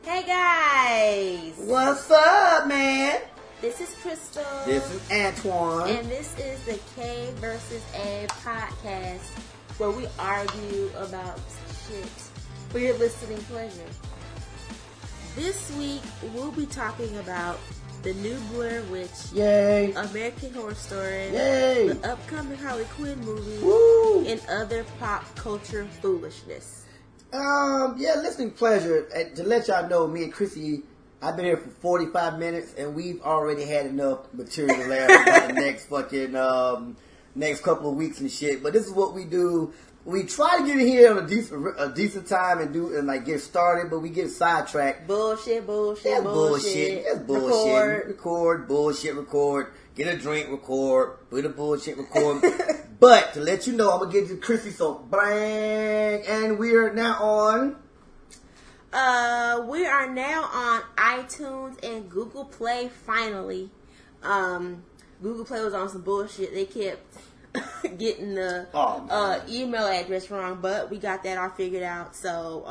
Hey guys! What's up, man? This is Crystal. This is Antoine. And this is the K versus A podcast where we argue about shit for your listening pleasure. This week we'll be talking about the new Blair Witch, Yay! American Horror Story, Yay! the upcoming Harley Quinn movie, Woo! and other pop culture foolishness. Listening pleasure. To let y'all know, me and Chrissy, I've been here for 45 minutes, and we've already had enough material to last about the next couple of weeks and shit. But this is what we do. We try to get in here on a decent time and get started, but we get sidetracked. Bullshit. That's bullshit. Record, bullshit, record. Get a drink, record. Put a bullshit, record. But to let you know, I'm gonna get you Chrissy, so bang, and we are now on. We are now on iTunes and Google Play. Finally, Google Play was on some bullshit. They kept getting the email address wrong, but we got that all figured out. So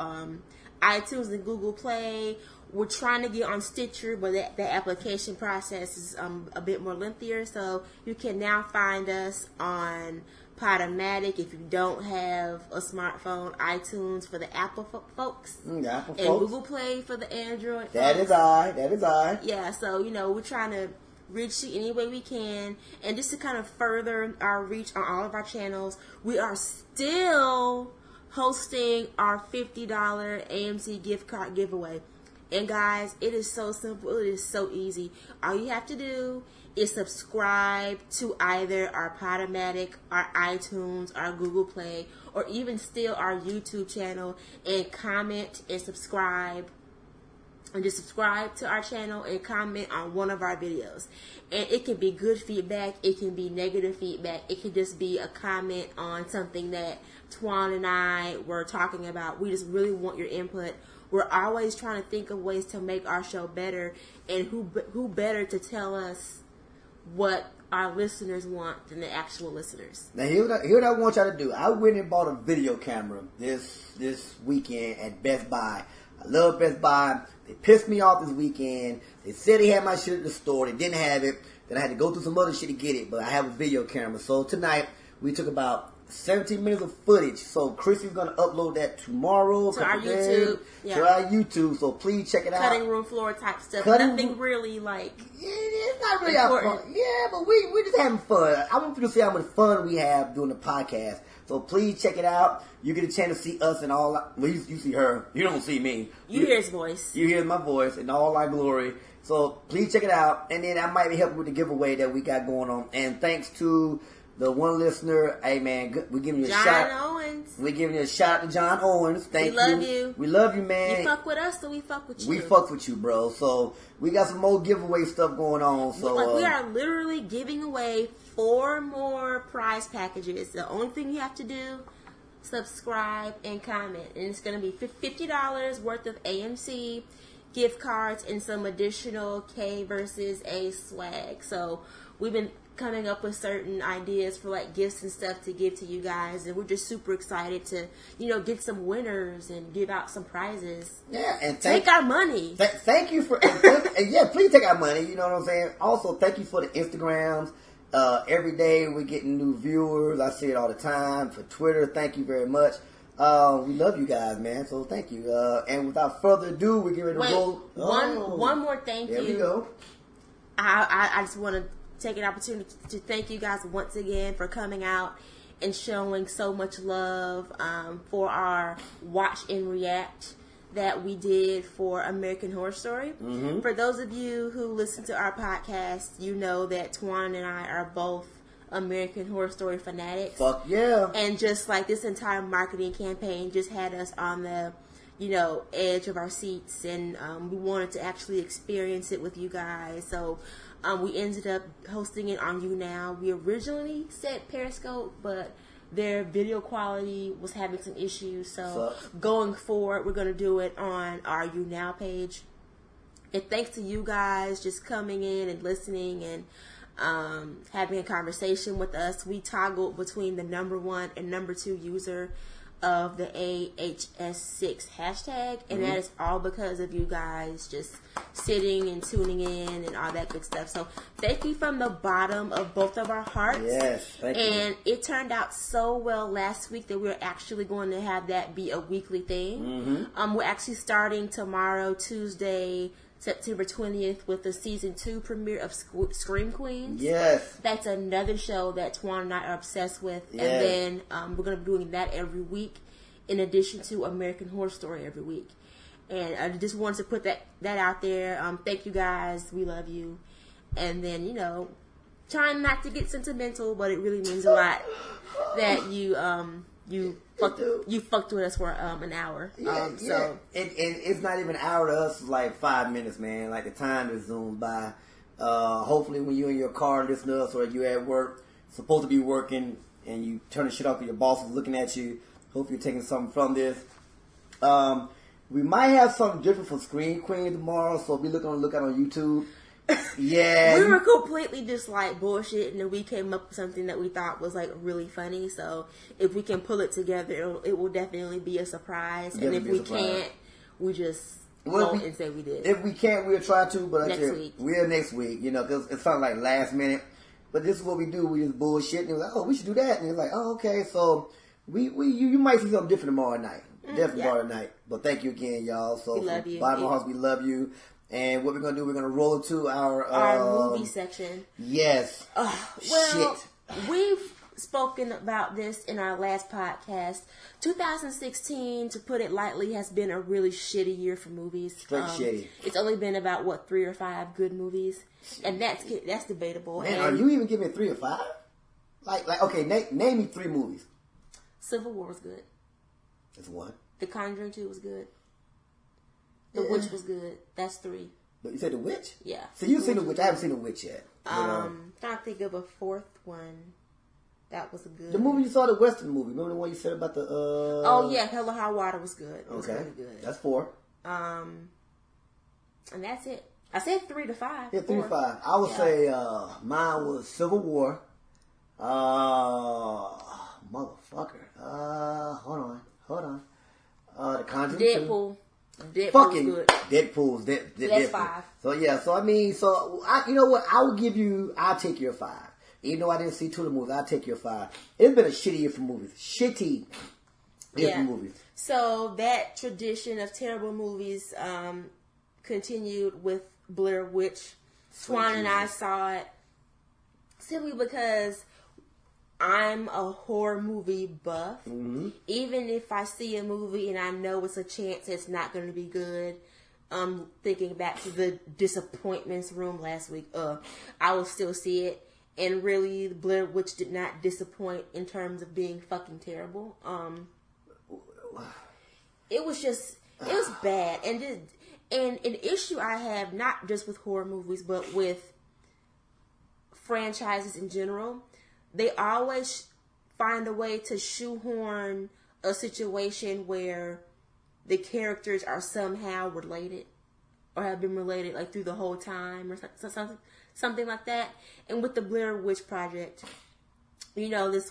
iTunes and Google Play. We're trying to get on Stitcher, but the application process is a bit more lengthier. So you can now find us on Podomatic if you don't have a smartphone, iTunes for the Apple folks, Apple and folks. Google Play for the Android That folks. That is I. Yeah, so we're trying to reach you any way we can, and just to kind of further our reach on all of our channels, we are still hosting our $50 AMC gift card giveaway. And guys, it is so simple. It is so easy. All you have to do is subscribe to either our Podomatic, our iTunes, our Google Play, or even still our YouTube channel, and comment and subscribe. And just subscribe to our channel and comment on one of our videos. And it can be good feedback. It can be negative feedback. It can just be a comment on something that Twan and I were talking about. We just really want your input. We're always trying to think of ways to make our show better. And who better to tell us what our listeners want than the actual listeners. Now here's what I want y'all to do. I went and bought a video camera this weekend at Best Buy. I love Best Buy. They pissed me off this weekend. They said they had my shit at the store. They didn't have it. Then I had to go through some other shit to get it. But I have a video camera. So tonight we took about 17 minutes of footage. So Chrissy's gonna upload that tomorrow to our YouTube. Yeah. To our YouTube. So please check it out. Cutting room floor type stuff. Nothing really it's not really our fun. Yeah, but we're just having fun. I want people to see how much fun we have doing the podcast. So please check it out. You get a chance to see us and all. Well, you see her. You don't see me. You hear his voice. You hear my voice in all our glory. So please check it out. And then I might be helping with the giveaway that we got going on. And thanks to the one listener, hey man, we're giving you a shout. John Owens. We're giving you a shout out to John Owens. Thank you. We love you. We love you, man. You fuck with us, so we fuck with you. We fuck with you, bro. So we got some more giveaway stuff going on. So we are literally giving away 4 more prize packages. The only thing you have to do, subscribe and comment, and it's going to be $50 worth of AMC gift cards and some additional K versus A swag. So we've been coming up with certain ideas for gifts and stuff to give to you guys, and we're just super excited to get some winners and give out some prizes. Yeah, and take our money. Thank you for and yeah, please take our money. You know what I'm saying? Also, thank you for the Instagrams. Every day we're getting new viewers. I see it all the time. For Twitter, thank you very much. We love you guys, man. So thank you. And without further ado, we're getting ready to roll. One more thank you. There we go. I just want to take an opportunity to thank you guys once again for coming out and showing so much love for our watch and react that we did for American Horror Story. Mm-hmm. For those of you who listen to our podcast, you know that Twan and I are both American Horror Story fanatics. Fuck yeah. And just this entire marketing campaign just had us on the edge of our seats, and we wanted to actually experience it with you guys. So we ended up hosting it on YouNow. We originally said Periscope, but their video quality was having some issues. So going forward, we're going to do it on our YouNow page. And thanks to you guys just coming in and listening and having a conversation with us. We toggled between the number 1 and number 2 user of the AHS6 hashtag, and that is all because of you guys just sitting and tuning in and all that good stuff. So thank you from the bottom of both of our hearts. Yes, thank you. And it turned out so well last week that we're actually going to have that be a weekly thing. We're actually starting tomorrow, Tuesday, September 20th, with the season 2 premiere of Scream Queens. Yes. That's another show that Twan and I are obsessed with. Yes. And then we're going to be doing that every week, in addition to American Horror Story every week. And I just wanted to put that out there. Thank you guys. We love you. And then, you know, trying not to get sentimental, but it really means a lot that you fucked with us for an hour. So and it's not even an hour to us. It's like 5 minutes, man. Like the time just zooms by. Hopefully, when you're in your car listening to us, or you're at work, supposed to be working, and you turn the shit off because your boss is looking at you. Hope you're taking something from this. We might have something different for Scream Queen tomorrow, so be looking on the lookout on YouTube. Yeah, we were completely just like bullshit, and then we came up with something that we thought was like really funny. So if we can pull it together, it will definitely be a surprise. And if we can't, we just won't and say we did. If we can't, we'll try to. But next week, we're next week, you know, because it's something like last minute. But this is what we do. We just bullshit, and it was like, oh, we should do that, and it's like, oh, okay. So you might see something different tomorrow night. Definitely tomorrow night. But thank you again, y'all. So we love you. Bottom of our hearts, we love you. And what we're going to do, we're going to roll into our movie section. Yes. Well, we've spoken about this in our last podcast. 2016, to put it lightly, has been a really shitty year for movies. Straight shitty. It's only been about, 3 or 5 good movies? And that's debatable. Man, and are you even giving it 3 or 5? Like okay, name me 3 movies. Civil War was good. That's 1. The Conjuring 2 was good. The Witch was good. That's 3. You said The Witch? Yeah. So you've seen The Witch. I haven't seen The Witch yet. Trying to think of a 4th one. That was good. The movie you saw, the Western movie. Remember the one you said about the... Oh, yeah. Hell or High Water was good. It was really good. That's 4. And that's it. I said 3 to 5. Yeah, 3 to 5. I would say mine was Civil War. Motherfucker. Hold on. The Conjuring 2. Deadpool's good. Deadpool's That's 5. So yeah, you know what? I'll take your 5. Even though I didn't see 2 of the movies, I'll take your 5. It's been a shitty year for movies. Shitty year for movies. So that tradition of terrible movies continued with Blair Witch. Swan and I saw it simply because I'm a horror movie buff. Mm-hmm. Even if I see a movie and I know it's a chance it's not going to be good, thinking back to the disappointments room last week, I will still see it. And really, Blair Witch did not disappoint in terms of being fucking terrible. It was bad. And an issue I have, not just with horror movies, but with franchises in general, they always find a way to shoehorn a situation where the characters are somehow related or have been related like through the whole time or something like that. And with the Blair Witch Project, you know, this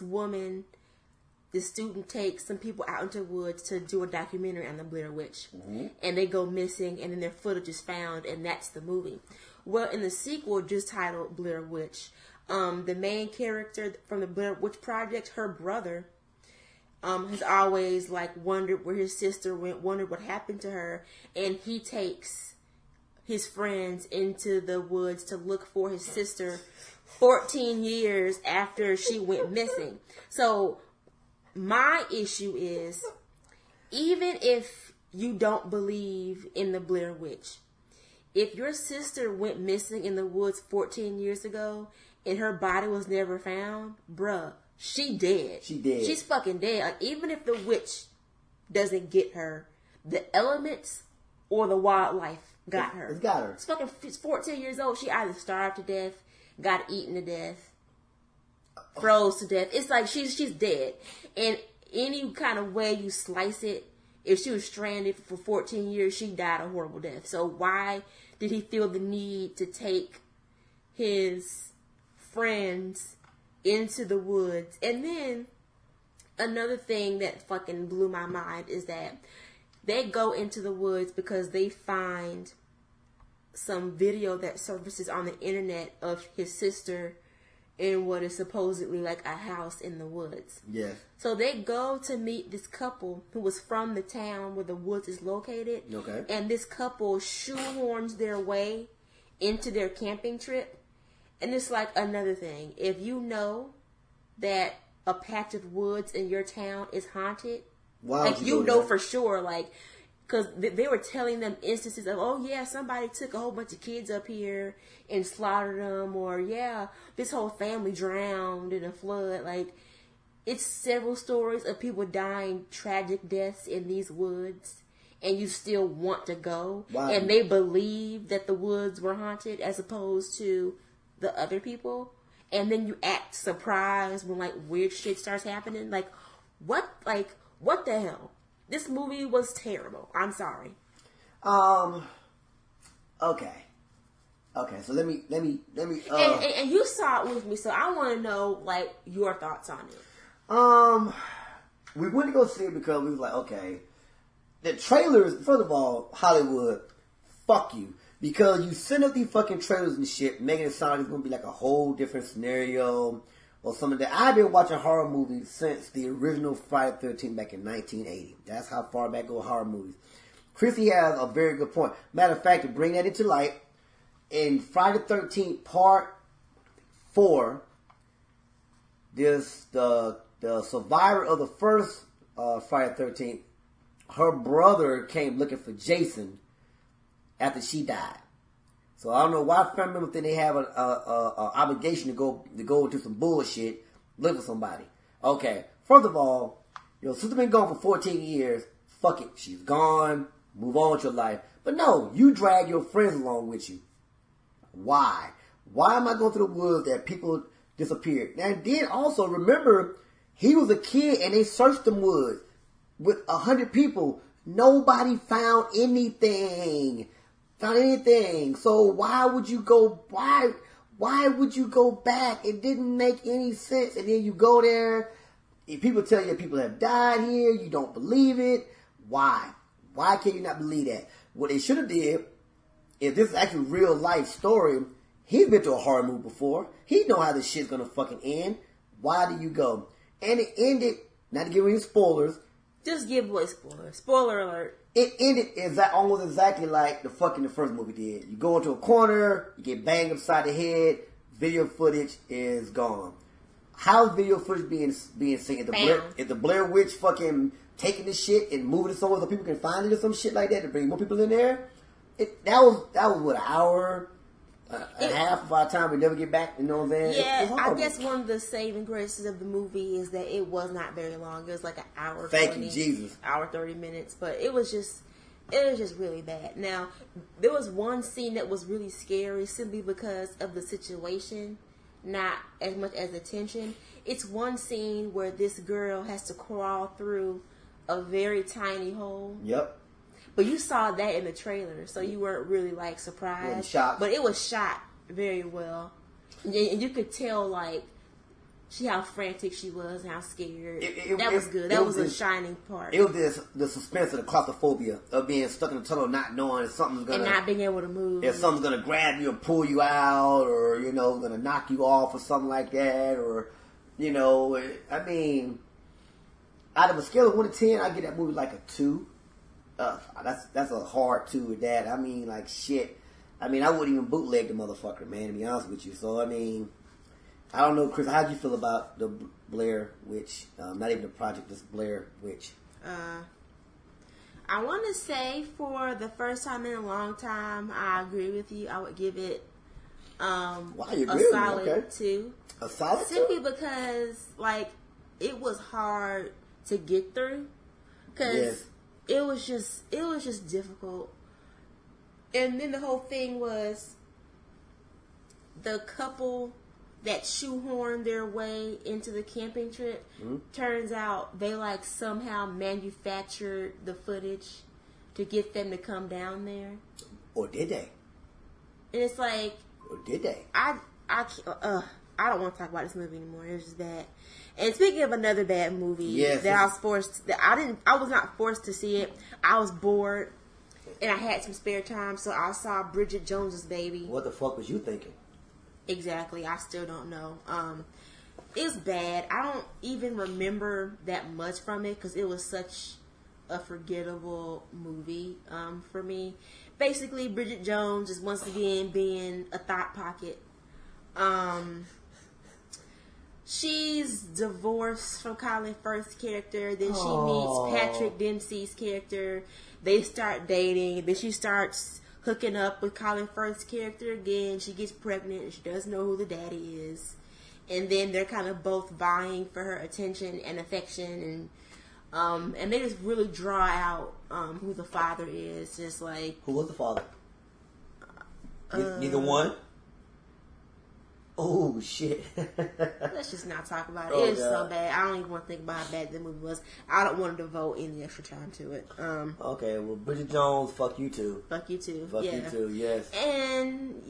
student takes some people out into the woods to do a documentary on the Blair Witch. Mm-hmm. And they go missing, and then their footage is found, and that's the movie. Well, in the sequel, just titled Blair Witch, the main character from the Blair Witch Project, her brother, has always wondered where his sister went, wondered what happened to her, and he takes his friends into the woods to look for his sister 14 years after she went missing. So my issue is, even if you don't believe in the Blair Witch, if your sister went missing in the woods 14 years ago and her body was never found, bruh, she dead. She dead. She's fucking dead. Even if the witch doesn't get her, the elements or the wildlife got her. It's got her. She's 14 years old. She either starved to death, got eaten to death, froze to death. It's like she's dead. And any kind of way you slice it, if she was stranded for 14 years, she died a horrible death. So why did he feel the need to take his friends into the woods? And then another thing that fucking blew my mind is that they go into the woods because they find some video that surfaces on the internet of his sister in what is supposedly like a house in the woods. Yes. So they go to meet this couple who was from the town where the woods is located. Okay. And this couple shoehorns their way into their camping trip. And it's like another thing. If you know that a patch of woods in your town is haunted, like you know for sure, like, because they were telling them instances of, oh yeah, somebody took a whole bunch of kids up here and slaughtered them, or yeah, this whole family drowned in a flood. Like, it's several stories of people dying tragic deaths in these woods, and you still want to go. Wow. And they believe that the woods were haunted as opposed to the other people. And then you act surprised when like weird shit starts happening. Like what the hell? This movie was terrible. I'm sorry. Okay. So let me. And you saw it with me, so I want to know like your thoughts on it. We went to go see it because we was like, okay, the trailers. First of all, Hollywood, fuck you, because you send up these fucking trailers and shit, making it sound like it's gonna be like a whole different scenario or something. That I've been watching horror movies since the original Friday the 13th back in 1980. That's how far back go horror movies. Chrissy has a very good point. Matter of fact, to bring that into light, in Friday the 13th Part 4, there's the survivor of the first Friday the 13th. Her brother came looking for Jason after she died. So I don't know why family members think they have an obligation to go into some bullshit, look for somebody. Okay, first of all, your sister been gone for 14 years. Fuck it, she's gone. Move on with your life. But no, you drag your friends along with you. Why? Why am I going through the woods that people disappeared? And then also remember, he was a kid and they searched the woods with 100 people. Nobody found anything. So why would you go? Why would you go back? It didn't make any sense. And then you go there. If people tell you people have died here, you don't believe it. Why? Why can you not believe that? What they should have did, if this is actually real life story, he's been to a horror movie before. He know how this shit's gonna fucking end. Why do you go? And it ended, not to give any spoilers. Just give away spoilers. Spoiler alert. It ended almost exactly like the first movie did. You go into a corner, you get banged upside the head, video footage is gone. How's video footage being seen? Is the Blair Witch fucking taking this shit and moving it somewhere so people can find it or some shit like that to bring more people in there? That was what, an hour and a half of our time we never get back, you know what I'm saying? Yeah, I guess one of the saving graces of the movie is that it was not very long. It was like an hour. Thank you, Jesus. Hour 30 minutes, but it was just really bad. Now, there was one scene that was really scary simply because of the situation, not as much as the tension. It's one scene where this girl has to crawl through a very tiny hole. Yep. But you saw that in the trailer, so you weren't really like surprised. But it was shot very well, and you could tell like how frantic she was and how scared. That was good. That was a shining part. It was the suspense of the claustrophobia of being stuck in a tunnel, not knowing if something's gonna and not being able to move. If something's gonna grab you and pull you out, or gonna knock you off or something like that, or I mean, out of a scale of 1 to 10, I get that movie like a 2. That's a hard 2 with that. I mean, like, shit. I mean, I wouldn't even bootleg the motherfucker, man, to be honest with you. So, I mean, I don't know, Chris, how'd you feel about the Blair Witch? Not even the project, just Blair Witch. I want to say for the first time in a long time, I agree with you. I would give it a solid 2. A solid 2? Simply because, like, it was hard to get through. Because it was just difficult. And then the whole thing was the couple that shoehorned their way into the camping trip. Mm-hmm. Turns out they like somehow manufactured the footage to get them to come down there. Or did they? And it's like, or did they? I I don't want to talk about this movie anymore. It was just bad. And speaking of another bad movie I was not forced to see it. I was bored and I had some spare time, so I saw Bridget Jones's Baby. What the fuck was you thinking? Exactly. I still don't know. It's bad. I don't even remember that much from it because it was such a forgettable movie for me. Basically, Bridget Jones is once again being a thought pocket. She's divorced from Colin Firth's character. Then she meets Patrick Dempsey's character. They start dating. Then she starts hooking up with Colin Firth's character again. She gets pregnant and she doesn't know who the daddy is. And then they're kind of both vying for her attention and affection, and they just really draw out who the father is. Just like, who was the father? Neither one. Oh shit! Let's just not talk about it. It's so bad. I don't even want to think about how bad the movie was. I don't want to devote any extra time to it. Okay, well, Bridget Jones, fuck you too. Fuck you too. Fuck you too. Yes. And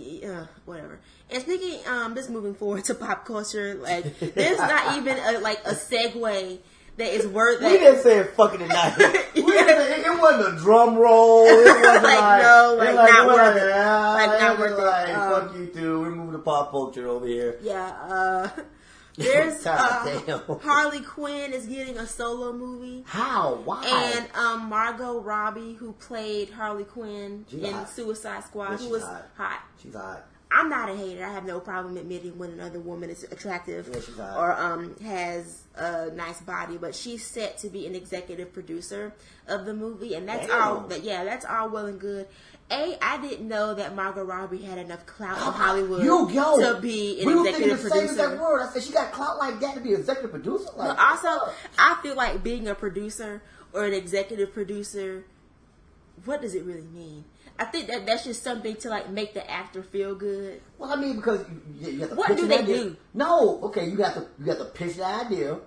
whatever. And speaking, just moving forward to pop culture, like there's not even a segue that is worth. We didn't say it fucking tonight. It wasn't a drum roll. It wasn't not worth it. Not worth it. Fuck you too. We're moving to pop culture over here. Yeah. There's Harley Quinn is getting a solo movie. How? Why? And Margot Robbie, who played Harley Quinn in Suicide Squad, who was hot. She's hot. I'm not a hater. I have no problem admitting when another woman is attractive or has a nice body, but she's set to be an executive producer of the movie, and that's all. That's all well and good. I didn't know that Margot Robbie had enough clout in Hollywood to be an executive producer. That word. I said she got clout like that to be an executive producer. But also, I feel like being a producer or an executive producer, what does it really mean? I think that's just something to make the actor feel good. Well, I mean, because you have to. What do they do? No, okay, you got to pitch the idea,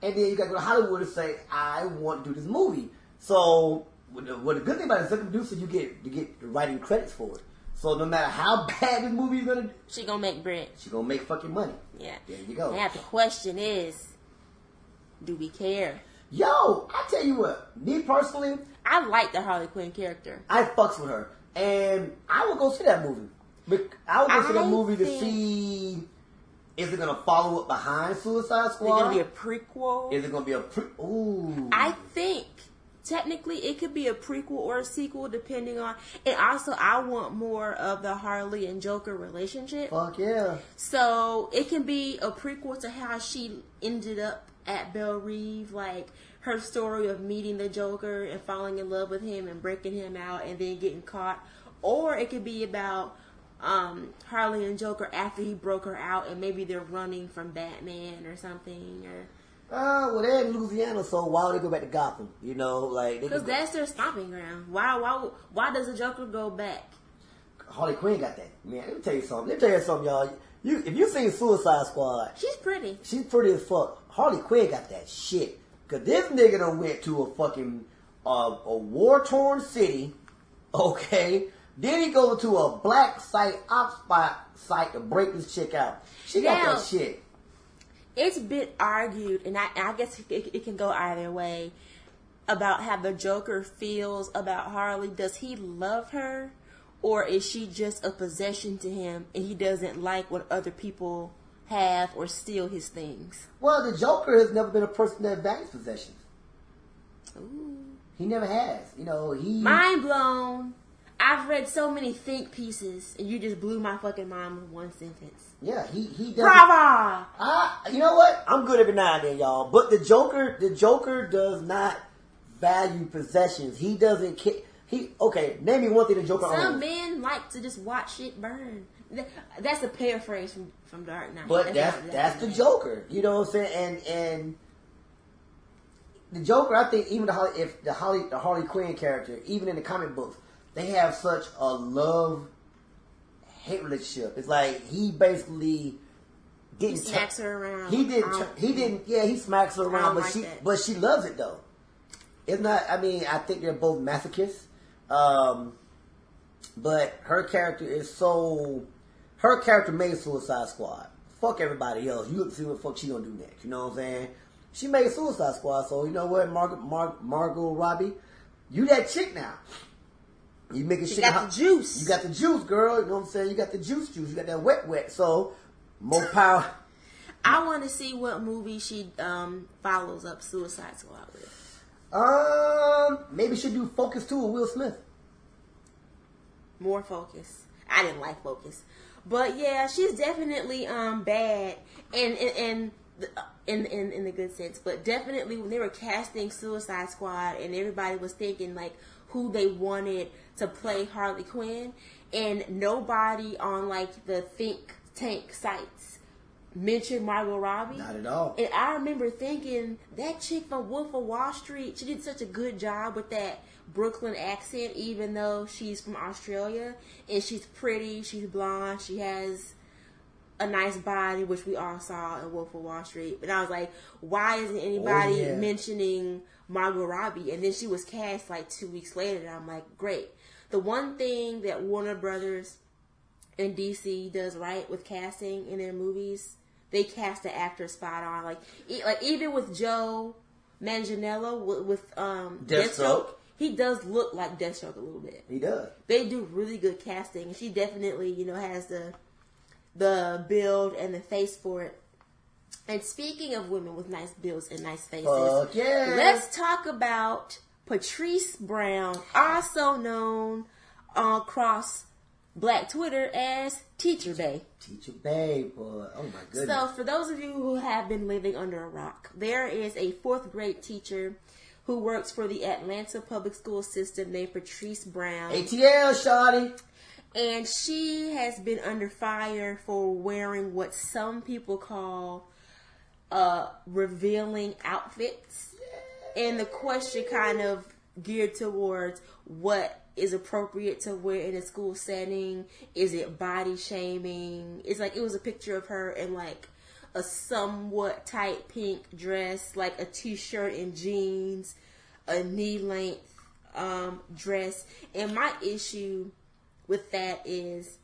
and then you got to go to Hollywood and say, "I want to do this movie." So, what the good thing about an executive producer, you get the writing credits for it. So no matter how bad this movie is gonna, she gonna make bread. She gonna make fucking money. Yeah, there you go. Now the question is, do we care? Yo, I tell you what, me personally, I like the Harley Quinn character. I fucks with her, and I would go see that movie. I would go see that movie to see, is it gonna follow up behind Suicide Squad? Is it gonna be a prequel? Is it gonna be a Ooh. I think technically it could be a prequel or a sequel depending on, and also I want more of the Harley and Joker relationship. Fuck yeah. So it can be a prequel to how she ended up at Belle Reve, like her story of meeting the Joker and falling in love with him and breaking him out and then getting caught. Or it could be about Harley and Joker after he broke her out and maybe they're running from Batman or something. Well, they're in Louisiana, so why would they go back to Gotham? You know, because that's their stomping ground. Why does the Joker go back? Harley Quinn got that. Man, let me tell you something, y'all. If you seen Suicide Squad, she's pretty. She's pretty as fuck. Harley Quinn got that shit. Cause this nigga done went to a fucking a war torn city. Okay. Then he goes to a black ops site to break this chick out. She got that shit. It's been argued, and I guess it can go either way, about how the Joker feels about Harley. Does he love her, or is she just a possession to him, and he doesn't like what other people have or steal his things? Well, the Joker has never been a person that values possessions. Ooh. He never has. You know, Mind blown. I've read so many think pieces, and you just blew my fucking mind with one sentence. Yeah, he does. Brava! You know what? I'm good every now and then, y'all. But the Joker does not value possessions. He doesn't care. Okay, name me one thing the Joker owns. Some men like to just watch shit burn. That's a paraphrase from Dark Knight. But that's the Joker. You know what I'm saying? And the Joker, I think, even the Harley Quinn character, even in the comic books, they have such a love-hate relationship. It's like he basically didn't. He smacks her around. He didn't. Yeah, he smacks her around, but she loves it though. It's not. I mean, I think they're both masochists. But her character is so. Her character made Suicide Squad fuck everybody else. You look to see what the fuck she gonna do next. You know what I'm saying? She made Suicide Squad, so you know what, Margot Robbie, you that chick now. You making shit. You got the juice. You got the juice, girl. You know what I'm saying? You got the juice. You got that wet. So more power. I want to see what movie she follows up Suicide Squad with. Maybe she'll do Focus 2 with Will Smith. More Focus. I didn't like Focus, but yeah, she's definitely bad and in the good sense. But definitely when they were casting Suicide Squad and everybody was thinking like who they wanted to play Harley Quinn, and nobody on like the think tank sites mentioned Margot Robbie. Not at all. And I remember thinking that chick from Wolf of Wall Street, she did such a good job with that Brooklyn accent, even though she's from Australia, and she's pretty, she's blonde, she has a nice body, which we all saw in Wolf of Wall Street. But I was like, why isn't anybody mentioning Margot Robbie? And then she was cast like 2 weeks later, and I'm like, great. The one thing that Warner Brothers and DC does right with casting in their movies, they cast the actor spot on. Like even with Joe Manganiello with Deathstroke, he does look like Deathstroke a little bit. He does. They do really good casting, and she definitely, has the build and the face for it. And speaking of women with nice builds and nice faces, let's talk about Patrice Brown, also known across Black Twitter as Teacher Bae. Teacher Bae, boy. Oh my goodness. So for those of you who have been living under a rock, there is a 4th grade teacher who works for the Atlanta public school system named Patrice Brown. ATL, shawty. And she has been under fire for wearing what some people call revealing outfits. And the question kind of geared towards what is appropriate to wear in a school setting. Is it body shaming? It's like, it was a picture of her in like a somewhat tight pink dress, like a t-shirt and jeans, a knee-length dress. And my issue with that is,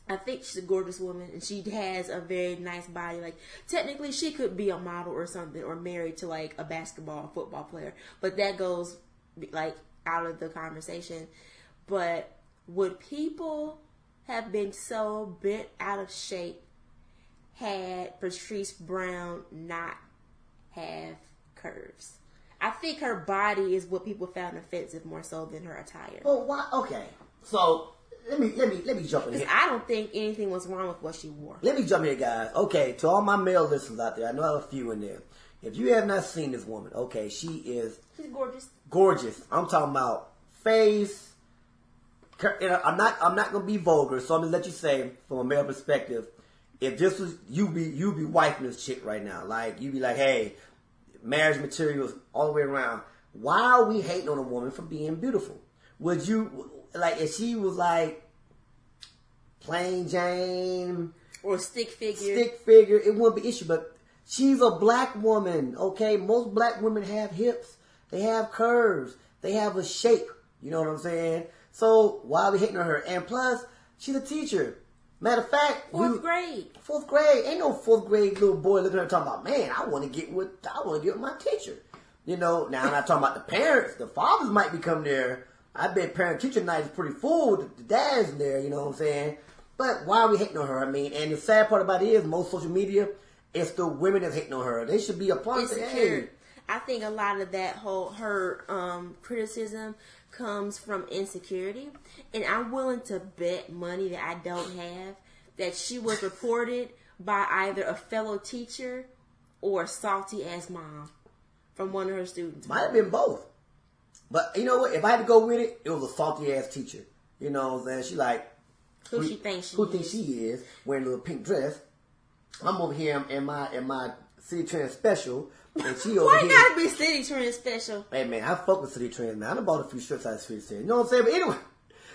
I think she's a gorgeous woman and she has a very nice body. Like, technically she could be a model or something, or married to like a basketball or football player, but that goes like out of the conversation. But would people have been so bent out of shape had Patrice Brown not have curves? I think her body is what people found offensive more so than her attire. Well, why? Okay, so let me jump in here. I don't think anything was wrong with what she wore. Let me jump in here, guys. Okay, to all my male listeners out there, I know I have a few in there. If you have not seen this woman, okay, she's gorgeous. Gorgeous. I'm talking about face. I'm not gonna be vulgar, so I'm gonna let you say from a male perspective. If this was you be wifing this chick right now, like you be like, hey, marriage materials all the way around. Why are we hating on a woman for being beautiful? Would you like if she was like plain Jane or stick figure? It wouldn't be an issue, but she's a black woman, okay? Most black women have hips. They have curves. They have a shape. You know what I'm saying? So why are we hating on her? And plus, she's a teacher. Matter of fact, Fourth grade. Ain't no 4th grade little boy looking at her talking about, man, I want to get with my teacher. You know, now I'm not talking about the parents. The fathers might be coming there. I bet parent-teacher night is pretty full with the dads in there, you know what I'm saying? But why are we hating on her? I mean, and the sad part about it is most social media, it's the women that's hating on her. They should be upon it. Hey. I think a lot of that her criticism comes from insecurity, and I'm willing to bet money that I don't have that she was reported by either a fellow teacher or a salty ass mom from one of her students. Might have been both, but you know what? If I had to go with it, it was a salty ass teacher. You know what I'm saying? She like who she thinks she is wearing a little pink dress. I'm over here in my City Trend special. And she over Why here. gotta be City Trend special? Hey man, I fuck with City Trend, man. I done bought a few shirts out of City Trend. You know what I'm saying? But anyway,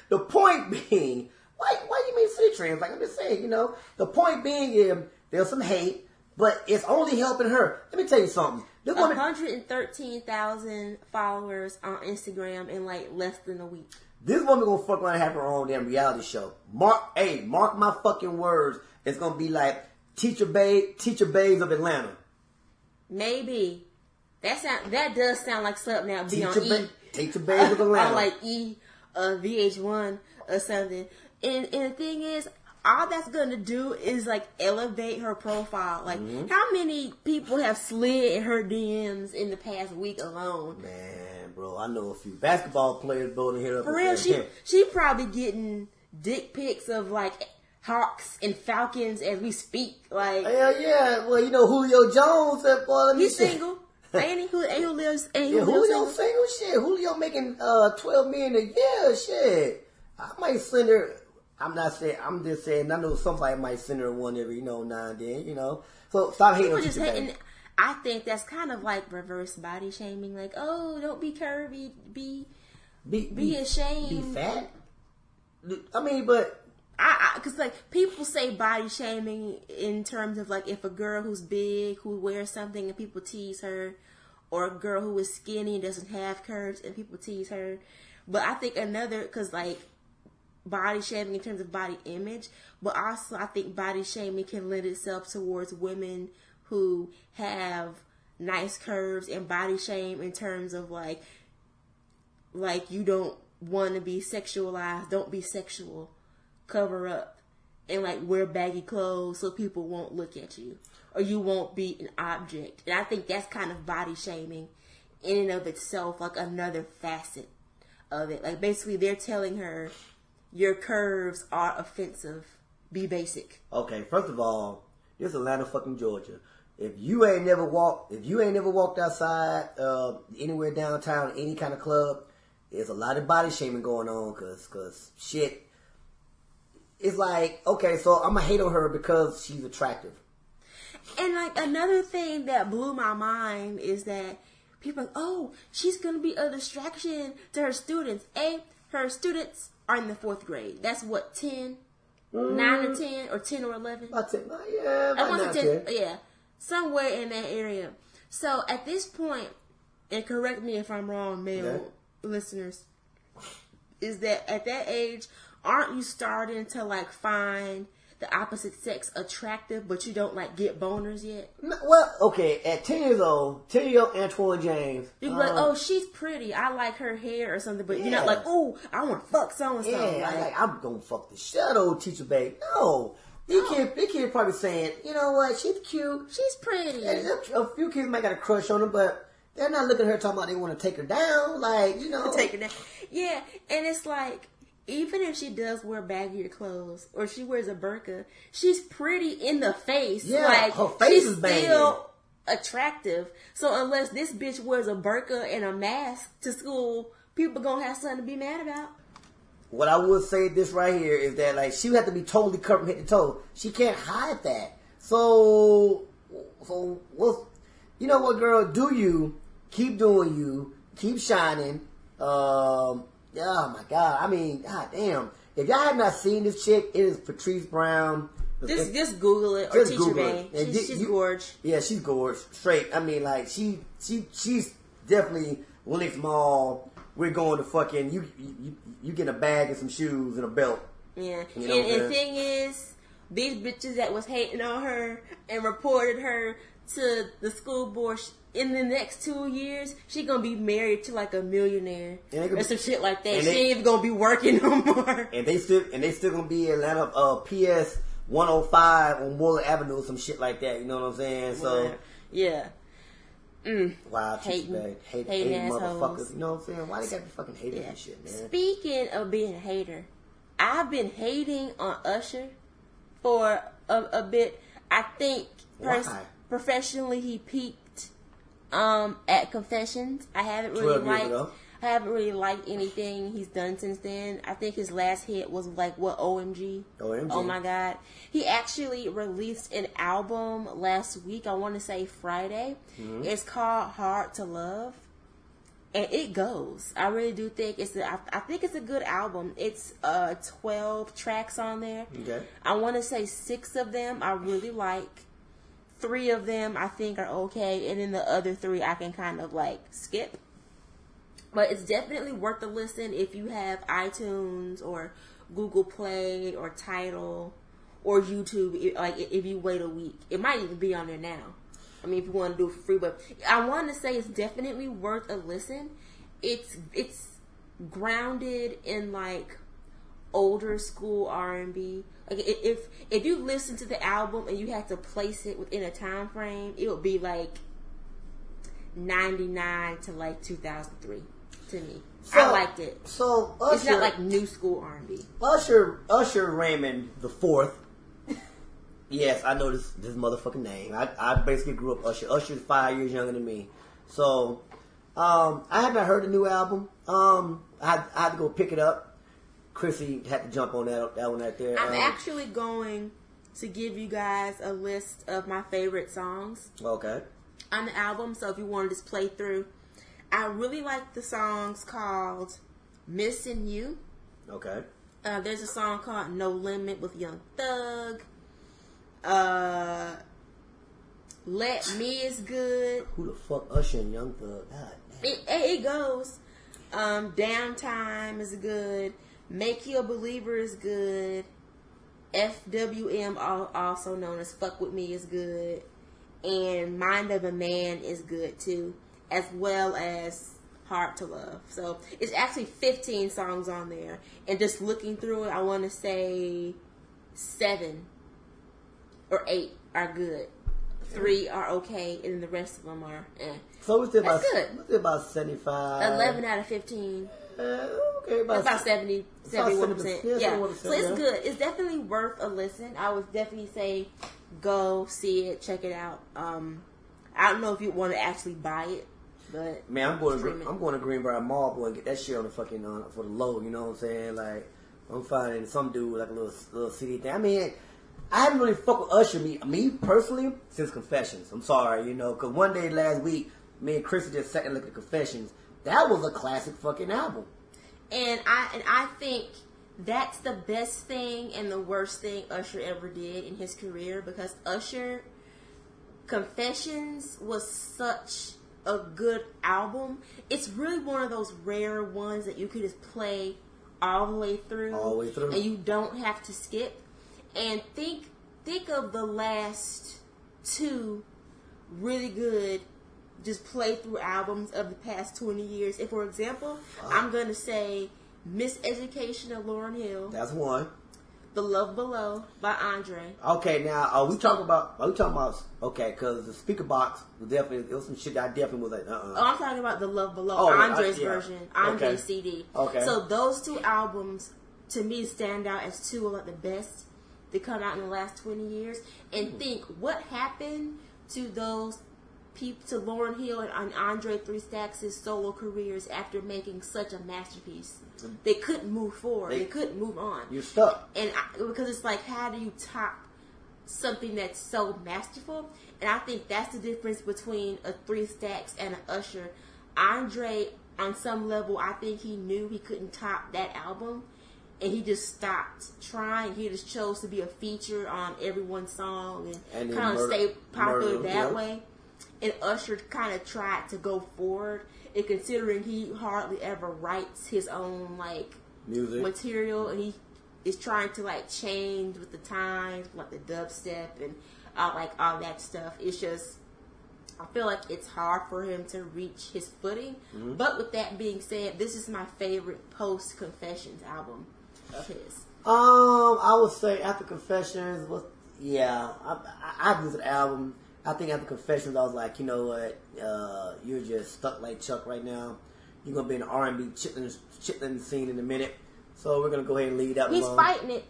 the point being, why you mean City Trend? Like I'm just saying, you know. The point being is there's some hate, but it's only helping her. Let me tell you something. 113,000 followers on Instagram in like less than a week. This woman gonna fuck around and have her own damn reality show. Mark my fucking words. It's gonna be like Teacher Bays of Atlanta. Maybe. That does sound like something that would be on E. Teacher Bays of Atlanta. On like E, VH1 or something. And the thing is, all that's going to do is like elevate her profile. Like, how many people have slid in her DMs in the past week alone? Man, bro, I know a few basketball players building hit up. For real, she probably getting dick pics of like Hawks and Falcons as we speak. Like, hell yeah. Well, you know Julio Jones. He's single. Ain't Julio single? Shit. Julio making $12 million a year. Shit. I might send her. I'm just saying. I know somebody might send her one every now and then. So stop hating on Teacher Bays. I think that's kind of like reverse body shaming. Like, oh, don't be curvy. Be ashamed. Be fat. I mean, but. Because like people say body shaming in terms of like if a girl who's big who wears something and people tease her, or a girl who is skinny and doesn't have curves and people tease her. But I think because like body shaming in terms of body image, but also I think body shaming can lend itself towards women who have nice curves, and body shame in terms of like you don't want to be sexualized, don't be sexual. Cover up and like wear baggy clothes so people won't look at you or you won't be an object. And I think that's kind of body shaming in and of itself, like another facet of it. Like basically they're telling her your curves are offensive. Be basic. Okay, first of all, this is Atlanta fucking Georgia. If you ain't never walked outside anywhere downtown, any kind of club, there's a lot of body shaming going on cause shit. It's like, okay, so I'm going to hate on her because she's attractive. And like another thing that blew my mind is that people are like, oh, she's going to be a distraction to her students. Her students are in the 4th grade. That's what, 10? 9 or 10? Or 10 or 11? About 10. Yeah, about 10. Yeah, somewhere in that area. So at this point, and correct me if I'm wrong, male listeners, is that at that age, aren't you starting to like find the opposite sex attractive, but you don't like get boners yet? Well, okay, at 10 years old, 10-year-old Antoine James. You're like, oh, she's pretty. I like her hair or something, but you're not like, oh, I want to fuck so and so. Yeah, I'm gonna fuck the shit out of old Teacher Babe. No. The kid probably saying, you know what, she's cute. She's pretty. And a few kids might got a crush on her, but they're not looking at her talking about they want to take her down. Like, Take her down. Yeah, and it's like, even if she does wear baggier clothes or she wears a burqa, she's pretty in the face. Yeah, like, her face is banging. Still attractive. So unless this bitch wears a burqa and a mask to school, people gonna have something to be mad about. What I would say this right here is that like she would have to be totally covered from head to toe. She can't hide that. So well, you know what, girl? Do you keep doing you? Keep shining. Oh my God! I mean, god damn! If y'all have not seen this chick, it is Patrice Brown. Just Google it or Teacher Babe. She's gorgeous. Yeah, she's gorgeous. Straight. I mean, like she's definitely Willie Small. We're going to fucking you get a bag and some shoes and a belt. Yeah, and the thing is, these bitches that was hating on her and reported her to the school board. In the next 2 years, she gonna be married to like a millionaire or some shit like that. She ain't even gonna be working no more. And they still gonna be in Atlanta, PS 105 on Moreland Avenue or some shit like that. You know what I'm saying? So yeah. Wow, hating motherfuckers. You know what I'm saying? Why they gotta be fucking hating and shit, man? Speaking of being a hater, I've been hating on Usher for a bit. I think professionally he peaked at Confessions. I haven't really liked anything he's done since then. I think his last hit was like OMG. Oh my God. He actually released an album last week, I want to say Friday. Mm-hmm. It's called Hard to Love. And it goes. I really do think I think it's a good album. It's 12 tracks on there. Okay. I want to say 6 of them I really like. 3 of them I think are okay, and then the other 3 I can kind of like skip. But it's definitely worth a listen if you have iTunes or Google Play or Tidal or YouTube. Like if you wait a week, it might even be on there now. I mean, if you want to do it for free, but I want to say it's definitely worth a listen. It's grounded in like older school R&B. Like if you listen to the album and you had to place it within a time frame, it would be like 99 to like 2003 to me. So, I liked it. So Usher, it's not like new school R&B. Usher Raymond the Fourth. Yes, I know this motherfucking name. I basically grew up Usher. Usher's 5 years younger than me. So I haven't heard the new album. I had to go pick it up. Chrissy had to jump on that one right there. I'm actually going to give you guys a list of my favorite songs. Okay. On the album, so if you want to just play through. I really like the songs called Missing You. Okay. There's a song called No Limit with Young Thug. Let Me is good. Who the fuck Usher and Young Thug? God damn. It goes. Downtime is good. Make You a Believer is good. FWM, also known as Fuck With Me, is good. And Mind of a Man is good too, as well as Hard to Love. So it's actually 15 songs on there. And just looking through it, I want to say 7 or 8 are good. 3 are okay, and the rest of them are eh. So what's it about? Good. What's it about 75? 11 out of 15. Okay, about 70, 71%. Yeah. 71%, So it's good. It's definitely worth a listen. I would definitely say go see it, check it out. I don't know if you want to actually buy it, but man, I'm going to Greenbrier Mall boy, and get that shit on the fucking for the low. You know what I'm saying? Like I'm finding some dude with like a little CD thing. I mean, I haven't really fucked with Usher me personally since Confessions. I'm sorry, because one day last week, me and Chris just sat and looked at Confessions. That was a classic fucking album. And I think that's the best thing and the worst thing Usher ever did in his career, because Usher, Confessions was such a good album. It's really one of those rare ones that you could just play all the way through. And you don't have to skip. And think of the last 2 really good just play through albums of the past 20 years. If, for example, I'm going to say Miseducation of Lauryn Hill. That's one. The Love Below by Andre. Okay, now are we talking about? Okay, because the speaker box was definitely, it was some shit that I definitely was like, Oh, I'm talking about the Love Below, Andre's version, Andre's CD. Okay. So those 2 albums to me stand out as 2 of like the best to come out in the last 20 years. And think what happened to those people, to Lauryn Hill and Andre 3 Stacks' solo careers after making such a masterpiece. They couldn't move forward. They couldn't move on. You're stuck. And because it's like, how do you top something that's so masterful? And I think that's the difference between a 3 Stacks and an Usher. Andre, on some level, I think he knew he couldn't top that album, and he just stopped trying. He just chose to be a feature on everyone's song and kind of stay popular that way. And Usher kind of tried to go forward, and considering he hardly ever writes his own like music material, and he is trying to like change with the times, like the dubstep and all that stuff. It's just, I feel like it's hard for him to reach his footing. Mm-hmm. But with that being said, this is my favorite post Confessions album of his. I would say after Confessions was I do the album. I think after Confessions, I was like, you know what, you're just stuck like Chuck right now. You're gonna be in the R&B chitlin scene in a minute, so we're gonna go ahead and leave that. He's alone. Fighting it.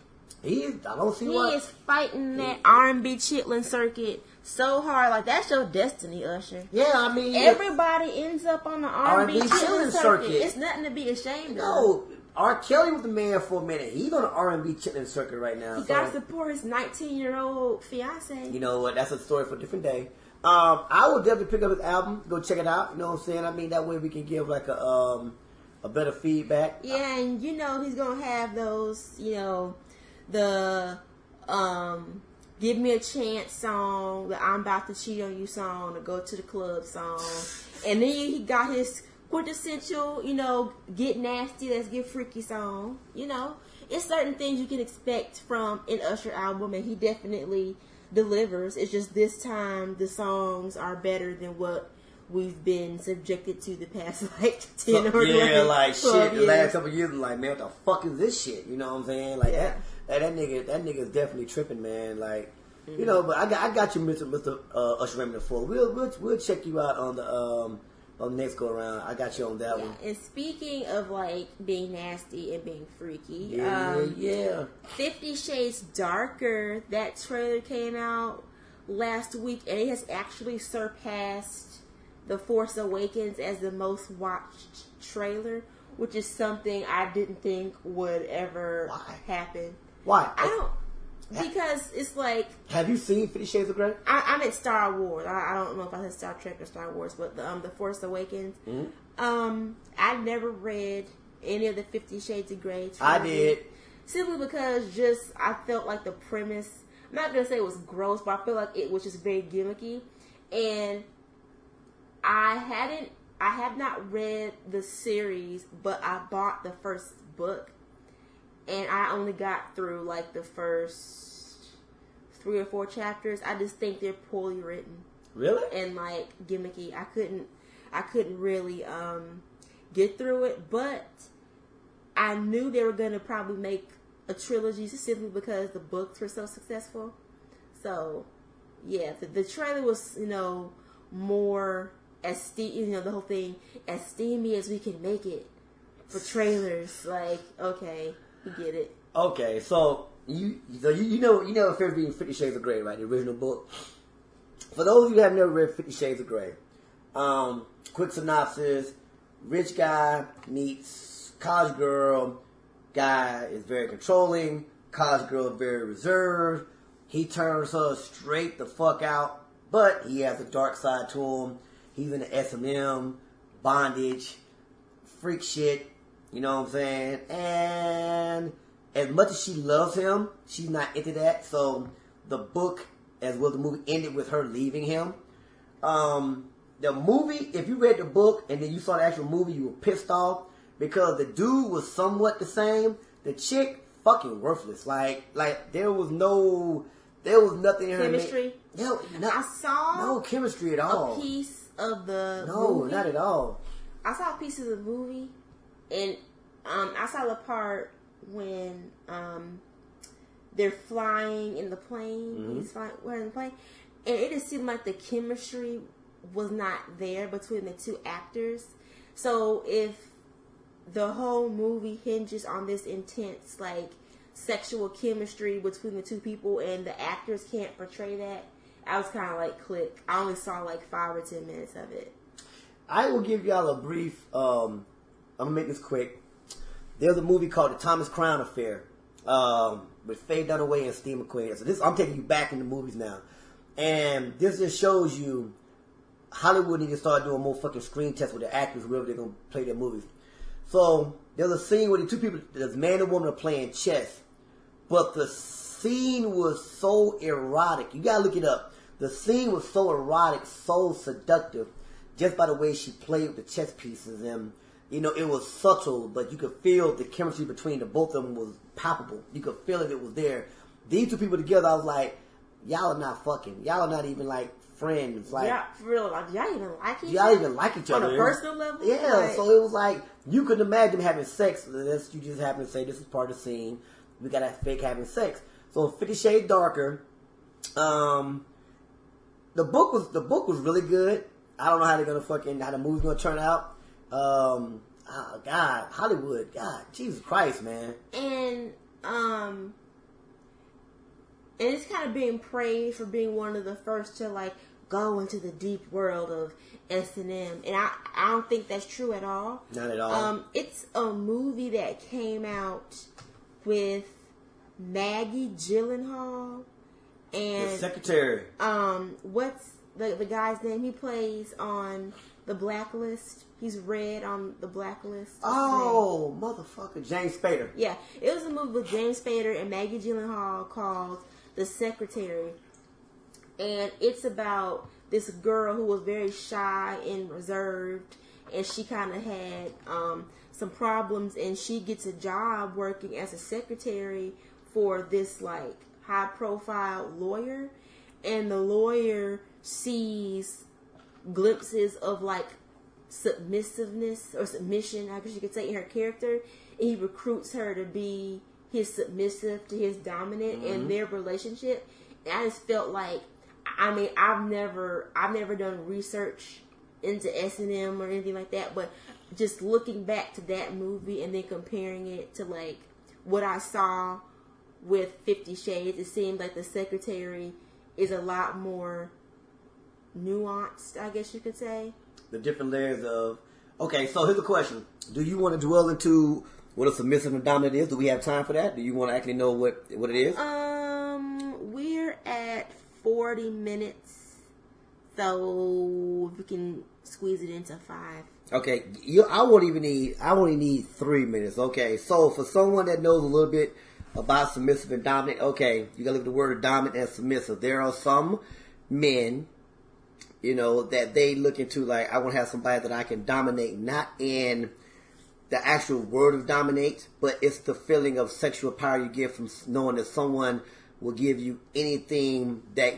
I don't see why. He is fighting that R&B chitlin circuit so hard. Like, that's your destiny, Usher. Yeah, I mean, everybody ends up on the R&B chitlin circuit. It's nothing to be ashamed of. No. R. Kelly was the man for a minute. He's on the R&B chitlin circuit right now. He got to support his 19-year-old fiance. You know what? That's a story for a different day. I will definitely pick up his album, go check it out. You know what I'm saying? I mean, that way we can give like a better feedback. Yeah, and he's gonna have those, the Give Me a Chance song, the I'm About to Cheat on You song, the Go to the Club song, and then he got his quintessential, Get Nasty, Let's Get Freaky song, it's certain things you can expect from an Usher album, and he definitely delivers. It's just this time the songs are better than what we've been subjected to the past like 10 or 11, like shit. The years. last couple of years, like, man, what the fuck is this shit? You know what I'm saying? Like that nigga's definitely tripping, man. Like, you know, but I got you, Mr. Usher Raymond IV. We'll check you out on the next go around. I got you on that one. And speaking of like being nasty and being freaky, 50 Shades Darker, that trailer came out last week, and it has actually surpassed The Force Awakens as the most watched trailer, which is something I didn't think would ever happen. Why? I don't. Because it's like... Have you seen 50 Shades of Grey? I meant Star Wars. I don't know if I said Star Trek or Star Wars, but the Force Awakens. Mm-hmm. I never read any of the 50 Shades of Grey. I did. Simply because I felt like the premise... I'm not going to say it was gross, but I feel like it was just very gimmicky. And I have not read the series, but I bought the first book. And I only got through like the first 3 or 4 chapters. I just think they're poorly written. Really? And like gimmicky. I couldn't really get through it. But I knew they were gonna probably make a trilogy simply because the books were so successful. So yeah, the trailer was, more the whole thing, as steamy as we can make it for trailers. Like, okay. Get it. Okay, so you know Fear being 50 Shades of Grey, right? The original book. For those of you who have never read 50 Shades of Grey, quick synopsis: rich guy meets college girl. Guy is very controlling. College girl is very reserved. He turns her straight the fuck out, but he has a dark side to him. He's into S&M, bondage, freak shit. You know what I'm saying? And as much as she loves him, she's not into that. So the book, as well as the movie, ended with her leaving him. The movie, if you read the book and then you saw the actual movie, you were pissed off because the dude was somewhat the same. The chick, fucking worthless. Like there was nothing in her chemistry. I saw no chemistry at all. A piece of the movie. Not at all. I saw pieces of the movie. And I saw the part when they're flying in the plane. Mm-hmm. He's flying in the plane, and it just seemed like the chemistry was not there between the two actors. So if the whole movie hinges on this intense, like, sexual chemistry between the two people, and the actors can't portray that, I was kind of like, click. I only saw like 5 or 10 minutes of it. I will give y'all a brief. I'm going to make this quick. There's a movie called The Thomas Crown Affair with Faye Dunaway and Steve McQueen. So I'm taking you back in the movies now. And this just shows you Hollywood needs to start doing more fucking screen tests with the actors, whoever they're going to play their movies. So there's a scene where the two people, this man and woman, are playing chess. But the scene was so erotic. You got to look it up. The scene was so erotic, so seductive, just by the way she played with the chess pieces. And it was subtle, but you could feel the chemistry between the both of them was palpable. You could feel it was there. These two people together, I was like, y'all are not fucking. Y'all are not even like friends. Like, yeah, for real. Like, y'all even like each other? Y'all even like each other. On a personal level? Yeah, like, so it was like, you couldn't imagine having sex. Unless you just happen to say, this is part of the scene. We got that fake having sex. So 50 Shades Darker. The book was really good. I don't know how the movie's gonna turn out. Oh God, Hollywood, God, Jesus Christ, man. And it's kind of being praised for being one of the first to like go into the deep world of S&M, and I don't think that's true at all. Not at all. It's a movie that came out with Maggie Gyllenhaal and the secretary. What's the guy's name? He plays on The Blacklist. He's Red on The Blacklist. Oh, motherfucker, James Spader. Yeah, it was a movie with James Spader and Maggie Gyllenhaal called The Secretary, and it's about this girl who was very shy and reserved, and she kind of had some problems, and she gets a job working as a secretary for this like high profile lawyer, and the lawyer sees glimpses of like submissiveness or submission, I guess you could say, in her character, and he recruits her to be his submissive to his dominant in their relationship. And I just felt like, I mean, I've never done research into S&M or anything like that, but just looking back to that movie and then comparing it to like what I saw with 50 Shades, it seemed like the secretary is a lot more nuanced, I guess you could say. The different layers of... Okay, so here's a question. Do you want to dwell into what a submissive and dominant is? Do we have time for that? Do you want to actually know what it is? We're at 40 minutes, so we can squeeze it into 5. Okay, I only need 3 minutes. Okay, so for someone that knows a little bit about submissive and dominant, okay, you gotta look at the word dominant and submissive. There are some men, you know, that they look into like, I want to have somebody that I can dominate, not in the actual word of dominate, but it's the feeling of sexual power you get from knowing that someone will give you anything that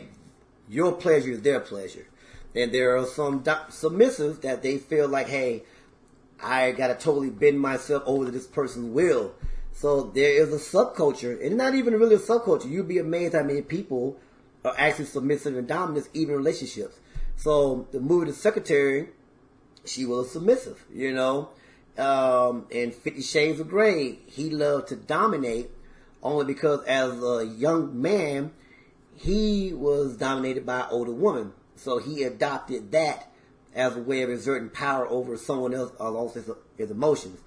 your pleasure is their pleasure. And there are some submissives that they feel like, hey, I gotta totally bend myself over to this person's will. So there is a subculture, and not even really a subculture. You'd be amazed how many people are actually submissive and dominant, even in relationships. So the movie The Secretary, she was submissive, you know. In 50 Shades of Grey, he loved to dominate only because as a young man, he was dominated by an older woman. So he adopted that as a way of exerting power over someone else along his emotions.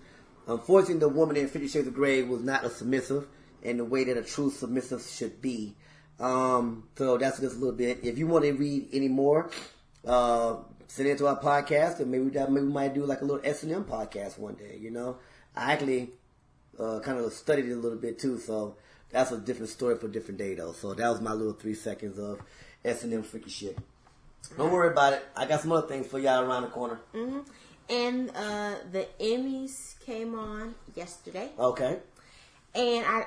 Unfortunately, the woman in 50 Shades of Grey was not a submissive in the way that a true submissive should be. So that's just a little bit. If you want to read any more, send it to our podcast, and maybe we might do like a little S&M podcast one day, you know. I actually kind of studied it a little bit too, so that's a different story for a different day though. So that was my little 3 seconds of S&M freaky shit. Don't worry about it. I got some other things for y'all around the corner. Mm-hmm. And the Emmys came on yesterday. Okay. And I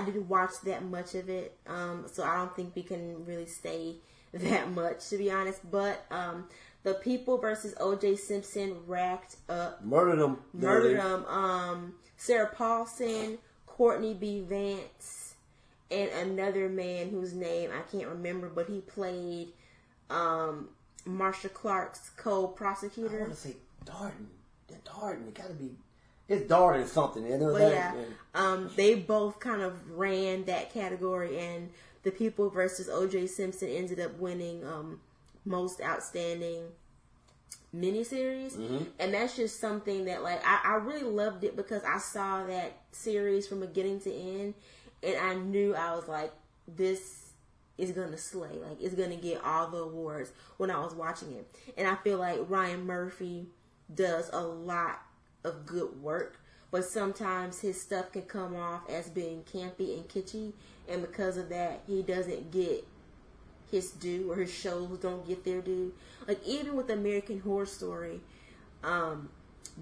didn't watch that much of it, so I don't think we can really say that much, to be honest. But the People versus O.J. Simpson racked up, murdered him. Sarah Paulson, Courtney B. Vance, and another man whose name I can't remember, but he played Marsha Clark's co-prosecutor. I want to say Darden. Darden. It gotta be. It's Darden something. You know but yeah, they both kind of ran that category, and the People versus O.J. Simpson ended up winning most outstanding miniseries, and that's just something that like I really loved it because I saw that series from beginning to end, and I knew I was like, this is gonna slay, like it's gonna get all the awards when I was watching it. And I feel like Ryan Murphy does a lot of good work, but sometimes his stuff can come off as being campy and kitschy, and because of that he doesn't get his due, or his shows don't get their due. Like even with American Horror Story,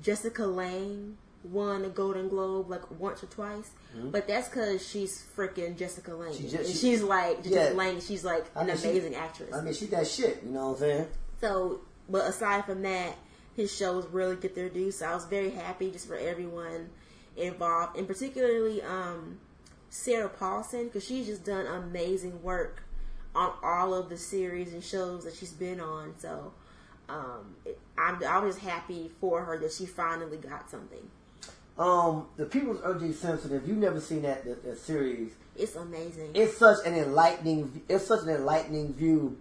Jessica Lange won a Golden Globe like once or twice, but that's because she's freaking Jessica Lange. She's like Jessica Lange. She's like an amazing actress. I mean, she's that shit. You know what I'm saying? So, but aside from that, his shows really get their due. So I was very happy just for everyone involved, and particularly Sarah Paulson, because she's just done amazing work on all of the series and shows that she's been on. So I was happy for her that she finally got something. The People's O.J. Simpson. If you've never seen that series, it's amazing. It's such an enlightening view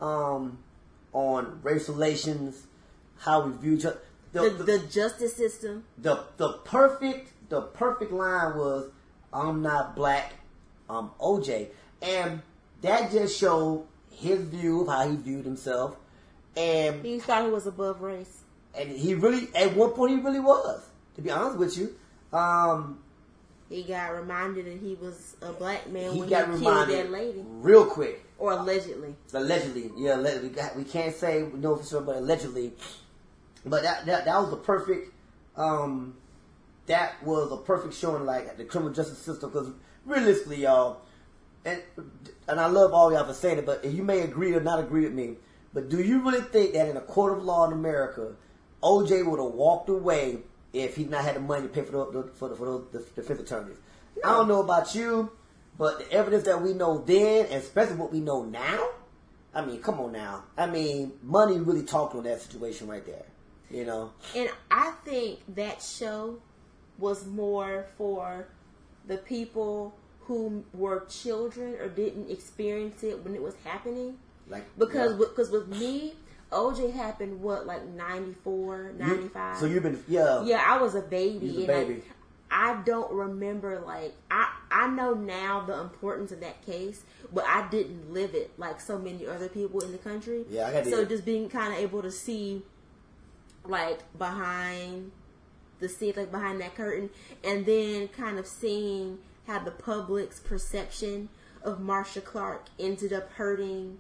on race relations, how we view each other. The justice system. The perfect line was, "I'm not black, I'm O.J." And that just showed his view of how he viewed himself. And he thought he was above race. And he really, at one point, he really was. To be honest with you, he got reminded that he was a black man when he killed that lady. Real quick. Or allegedly. Yeah. We can't say we know for sure, but allegedly. But that was the perfect that was a perfect showing, like, the criminal justice system. Because realistically, y'all, and I love all y'all for saying it, but you may agree or not agree with me, but do you really think that in a court of law in America, OJ would have walked away if he not had the money to pay for the defense attorneys? I don't know about you, but the evidence that we know then, and especially what we know now, I mean, come on now. I mean, money really talked on that situation right there, you know? And I think that show was more for the people who were children or didn't experience it when it was happening. Because with me, OJ happened, like 94, 95? So you've been, Yeah, I was a baby. You was a baby. I don't remember, I know now the importance of that case, but I didn't live it like so many other people in the country. Yeah, I got So just being kind of able to see, behind the scenes, behind that curtain, and then kind of seeing how the public's perception of Marsha Clark ended up hurting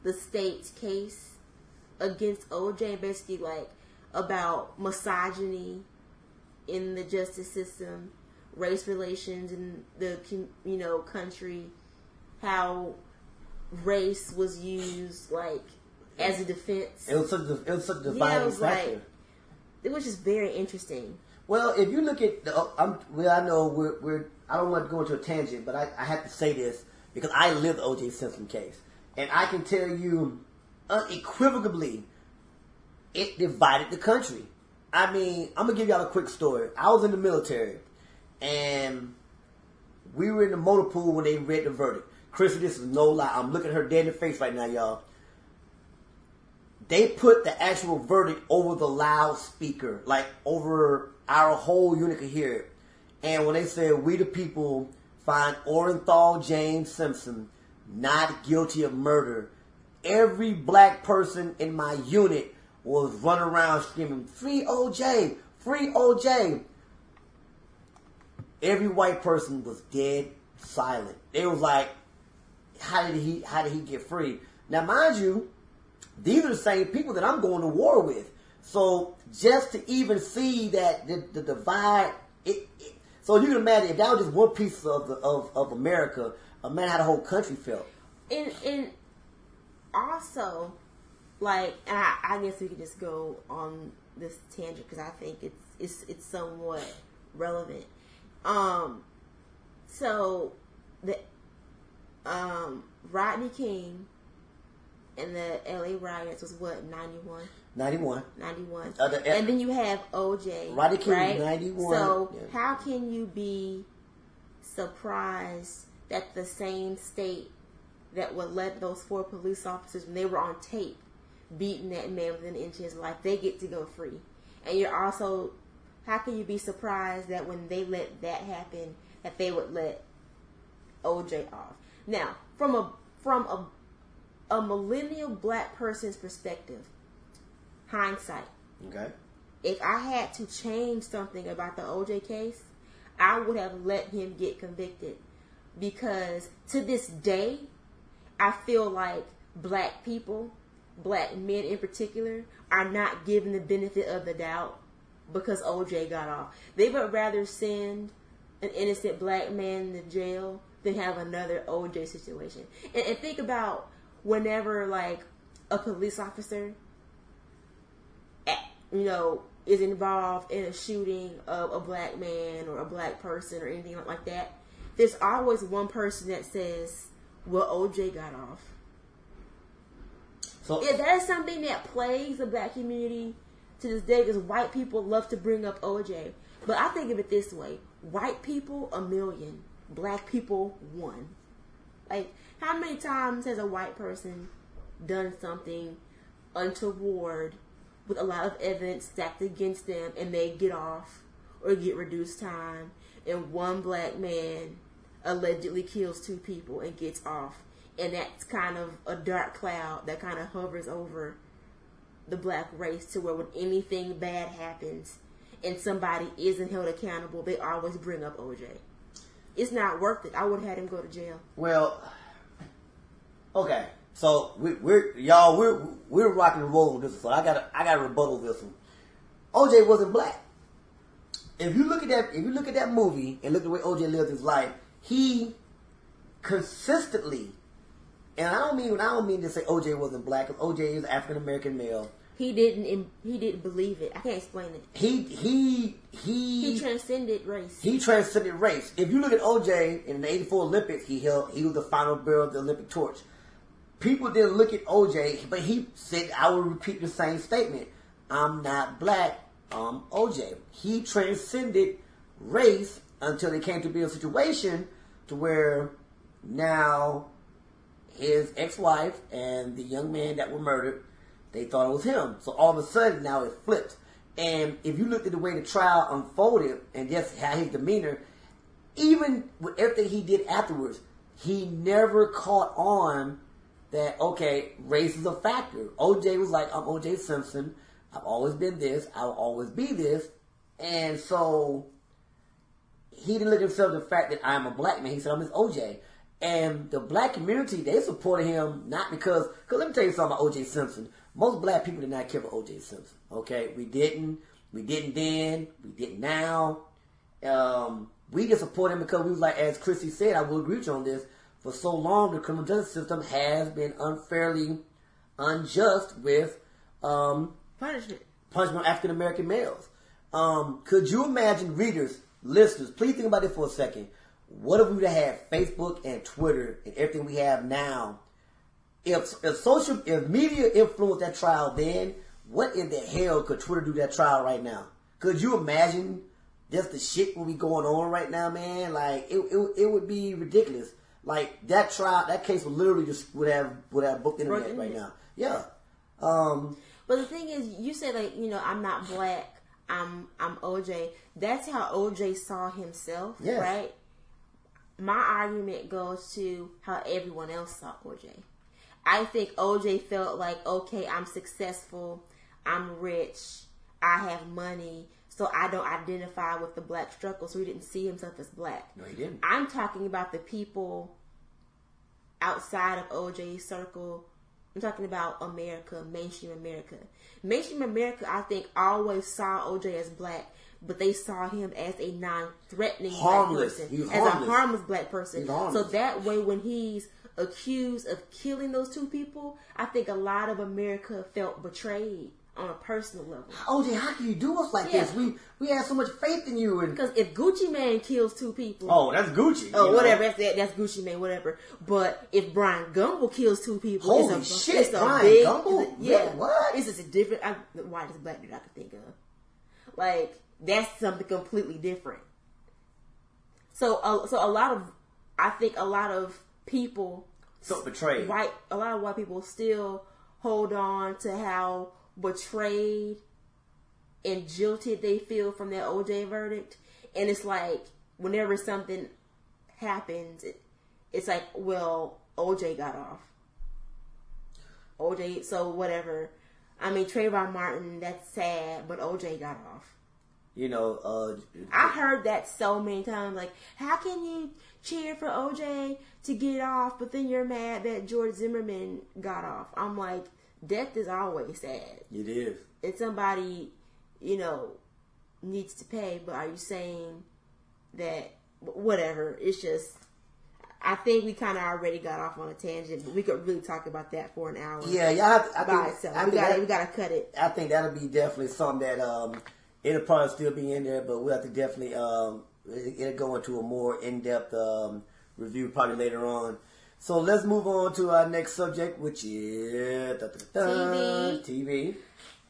the state's case against OJ, and basically, about misogyny in the justice system, race relations in the country, how race was used as a defense. It was such a dividing factor. It was just very interesting. Well, if you look at I know I don't want to go into a tangent, but I have to say this because I lived the O.J. Simpson case, and I can tell you unequivocally, it divided the country. I mean, I'm gonna give y'all a quick story. I was in the military, and we were in the motor pool when they read the verdict. Chrissy, this is no lie. I'm looking at her dead in the face right now, y'all. They put the actual verdict over the loudspeaker, over our whole unit could hear it. And when they said, "We the people find Orenthal James Simpson not guilty of murder," every black person in my unit was running around screaming, "Free OJ! Free OJ!" Every white person was dead silent. They was like, how did he get free? Now, mind you, these are the same people that I'm going to war with. So just to even see that the divide, so you can imagine if that was just one piece of America, imagine how the whole country felt. And also, I guess we could just go on this tangent because I think it's somewhat relevant. So the Rodney King and the LA riots was what, 91? 91. And then you have OJ. Rodney King, right? 91. So yeah. How can you be surprised that the same state that would let those 4 police officers, when they were on tape, beating that man within an inch of his life, they get to go free? And you're also, how can you be surprised that when they let that happen, that they would let OJ off? Now, from a millennial black person's perspective, hindsight. Okay. If I had to change something about the OJ case, I would have let him get convicted, because to this day, I feel like black people, black men in particular, are not given the benefit of the doubt because OJ got off. They would rather send an innocent black man to jail than have another OJ situation. And think about whenever a police officer, is involved in a shooting of a black man or a black person or anything like that. There's always one person that says, "Well, OJ got off." So if that is something that plagues the black community to this day, because white people love to bring up OJ. But I think of it this way: white people, 1 million; black people, 1. How many times has a white person done something untoward with a lot of evidence stacked against them, and they get off or get reduced time, and one black man allegedly kills 2 people and gets off, and that's kind of a dark cloud that kind of hovers over the black race, to where when anything bad happens and somebody isn't held accountable, they always bring up OJ. It's not worth it. I would have had him go to jail. Well, okay. So we're rocking and rolling with this one. I got a rebuttal this one. OJ wasn't black. if you look at that movie and look at the way OJ lived his life, he consistently, and I don't mean to say OJ wasn't black, because OJ is African American male. He didn't believe it. I can't explain it. He transcended race. He transcended race. If you look at OJ in the '84 Olympics, he was the final bearer of the Olympic torch. People didn't look at OJ, but he said, I will repeat the same statement. I'm not black, I'm OJ. He transcended race until it came to be a situation to where now his ex-wife and the young man that were murdered, they thought it was him. So all of a sudden now it flipped. And if you looked at the way the trial unfolded and just how his demeanor, even with everything he did afterwards, he never caught on that, okay, race is a factor. OJ was like, I'm OJ Simpson. I've always been this. I'll always be this. And so he didn't look at himself the fact that I'm a black man. He said, I'm his OJ. And the black community, they supported him not because let me tell you something about OJ Simpson. Most black people did not care for OJ Simpson. Okay? We didn't then. We didn't now. We just support him because we was like, as Chrissy said, I will agree with you on this, for so long the criminal justice system has been unfairly unjust with punishment on African American males. Could you imagine, readers, listeners, please think about it for a second. What if we would have had Facebook and Twitter and everything we have now? If media influenced that trial then, what in the hell could Twitter do that trial right now? Could you imagine just the shit will be going on right now, man? Like it would be ridiculous. Like that trial, that case would literally just would have booked internet right now. Yeah. But the thing is, you said like, I'm not black, I'm OJ. That's how OJ saw himself, yes. Right? My argument goes to how everyone else saw OJ. I think OJ felt like, okay, I'm successful, I'm rich, I have money, so I don't identify with the black struggle, so he didn't see himself as black. No, he didn't. I'm talking about the people outside of OJ's circle. I'm talking about America, mainstream America. Mainstream America, I think, always saw OJ as black, but they saw him as a non-threatening black person. As a harmless black person. So that way, when he's accused of killing those two people, I think a lot of America felt betrayed on a personal level. OJ, how can you do us like this? We have so much faith in you. Because if Gucci Mane kills two people... Oh, that's Gucci. Oh, whatever. That's Gucci Mane, whatever. But if Brian Gumble kills two people... Holy shit, Brian Gumble? Yeah. What? It's just a different... whitest black dude I could think of. Like, that's something completely different. So a lot of... I think a lot of people... So betrayed. A lot of white people still hold on to how betrayed and jilted they feel from that OJ verdict. And it's like, whenever something happens, it's like, well, OJ got off. OJ, so whatever. I mean, Trayvon Martin, that's sad, but OJ got off. I heard that so many times. Like, how can you cheer for OJ to get off, but then you're mad that George Zimmerman got off? I'm like, death is always sad. It is. And somebody, needs to pay, but are you saying that, whatever, it's just, I think we kind of already got off on a tangent, but we could really talk about that for an hour. Yeah, we gotta cut it. I think that'll be definitely something that, it'll probably still be in there, but we'll have to definitely, it'll go into a more in-depth, review probably later on. So let's move on to our next subject, which is TV.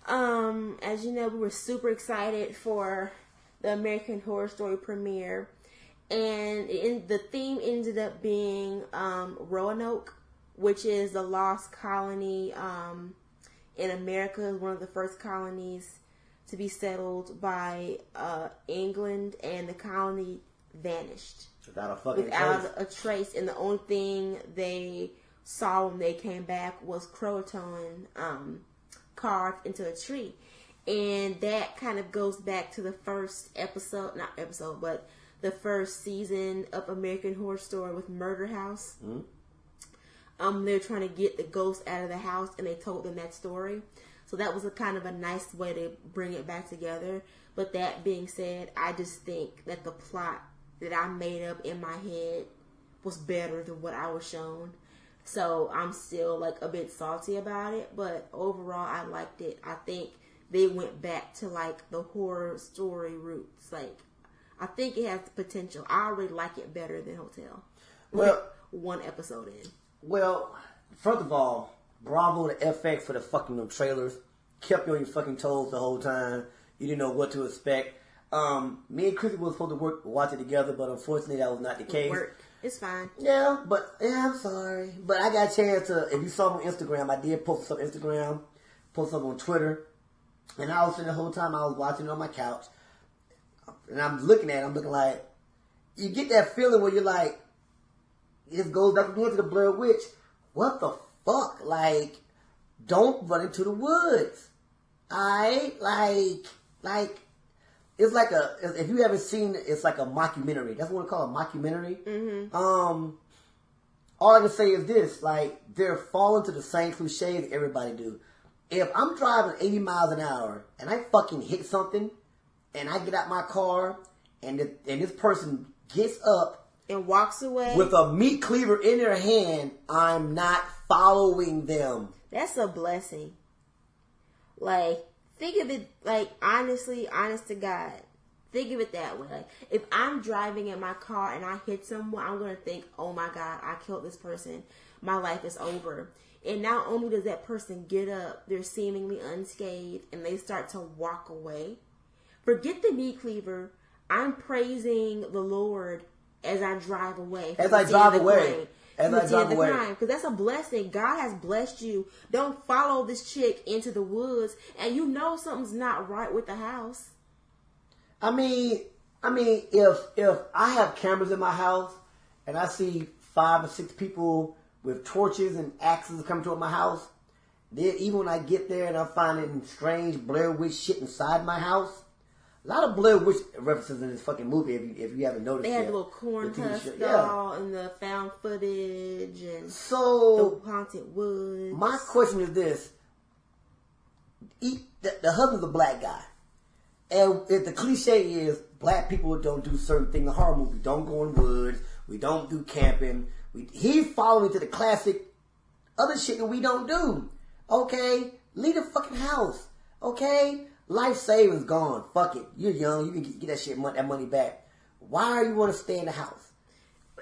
As you know, we were super excited for the American Horror Story premiere, and the theme ended up being Roanoke, which is the lost colony in America, one of the first colonies to be settled by England, and the colony vanished. Without a trace. And the only thing they saw when they came back was Croatoan carved into a tree. And that kind of goes back to the first but the first season of American Horror Story with Murder House. Mm-hmm. They're trying to get the ghost out of the house, and they told them that story. So that was a kind of a nice way to bring it back together. But that being said, I just think that the plot that I made up in my head was better than what I was shown. So I'm still like a bit salty about it, but overall I liked it. I think they went back to like the horror story roots. Like, I think it has the potential. I already like it better than Hotel. Well, one episode in. Well, first of all, bravo to FX for the fucking them trailers. Kept you on your fucking toes the whole time. You didn't know what to expect. Me and Chrissy were supposed to watch it together, but unfortunately that was not the case. It's fine. Yeah, I'm sorry. But I got a chance to, if you saw me on Instagram, I did post some on Instagram, post some on Twitter. And I was sitting the whole time I was watching it on my couch. And I'm looking at it, I'm looking like, you get that feeling where you're like, it goes back again to the Blair Witch. What the fuck? Like, don't run into the woods. Alright? Like, it's like if you haven't seen it, it's like a mockumentary. That's what I call a mockumentary. Mm-hmm. All I can say is this, like, they're falling to the same cliches everybody do. If I'm driving 80 miles an hour and I fucking hit something and I get out my car and this person gets up and walks away with a meat cleaver in their hand, I'm not following them. That's a blessing. Like, think of it, like, honestly, honest to God. Think of it that way. Like, if I'm driving in my car and I hit someone, I'm going to think, oh my God, I killed this person. My life is over. And not only does that person get up, they're seemingly unscathed, and they start to walk away. Forget the meat cleaver. I'm praising the Lord as I drive away. As I drive away. Because that's a blessing. God has blessed you. Don't follow this chick into the woods, and you know something's not right with the house. I mean, if I have cameras in my house and I see 5 or 6 people with torches and axes coming toward my house, then even when I get there and I'm finding strange Blair Witch shit inside my house, a lot of Blair Witch references in this fucking movie, if you haven't noticed They yet. had the little corn husk doll and the found footage and the haunted woods. My question is this. The husband's a black guy. And if the cliche is black people don't do certain things in horror movies, don't go in woods, we don't do camping. He's following to the classic other shit that we don't do. Okay? Leave the fucking house. Okay? Life savings gone. Fuck it. You're young. You can get that money back. Why you want to stay in the house?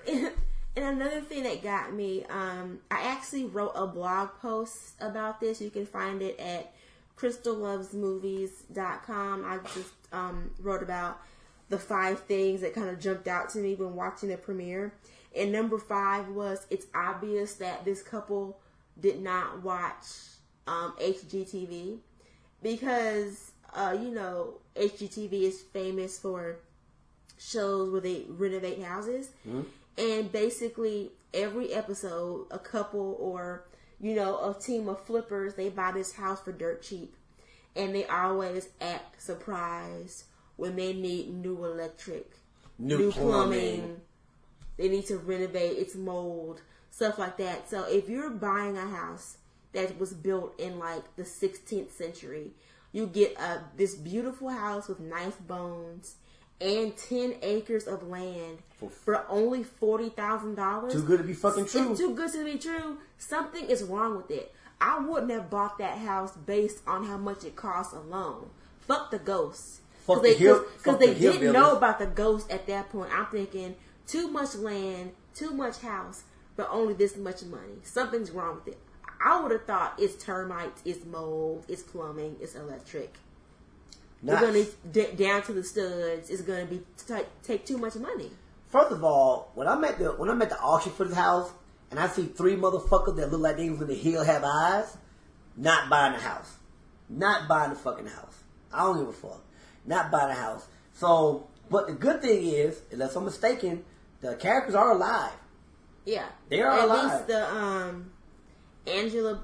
And another thing that got me, I actually wrote a blog post about this. You can find it at crystallovesmovies.com. I just wrote about the 5 things that kind of jumped out to me when watching the premiere. And number 5 was, it's obvious that this couple did not watch HGTV because, HGTV is famous for shows where they renovate houses. Mm-hmm. And basically every episode, a couple or, a team of flippers, they buy this house for dirt cheap. And they always act surprised when they need new electric, new plumbing. They need to renovate its mold, stuff like that. So if you're buying a house that was built in like the 16th century, you get this beautiful house with nice bones and 10 acres of land for only $40,000. Too good to be fucking true. It's too good to be true. Something is wrong with it. I wouldn't have bought that house based on how much it costs alone. Fuck the ghosts. Because they didn't know about the ghost at that point. I'm thinking, too much land, too much house, but only this much money. Something's wrong with it. I would have thought it's termites, it's mold, it's plumbing, it's electric. Nice. We're going to down to the studs. It's going to be take too much money. First of all, when I'm at the auction for this house and I see 3 motherfuckers that look like they was in the hill have eyes, not buying the house. Not buying the fucking house. I don't give a fuck. Not buying the house. So, but the good thing is, unless I'm mistaken, the characters are alive. Yeah. They are alive. At least the, Angela,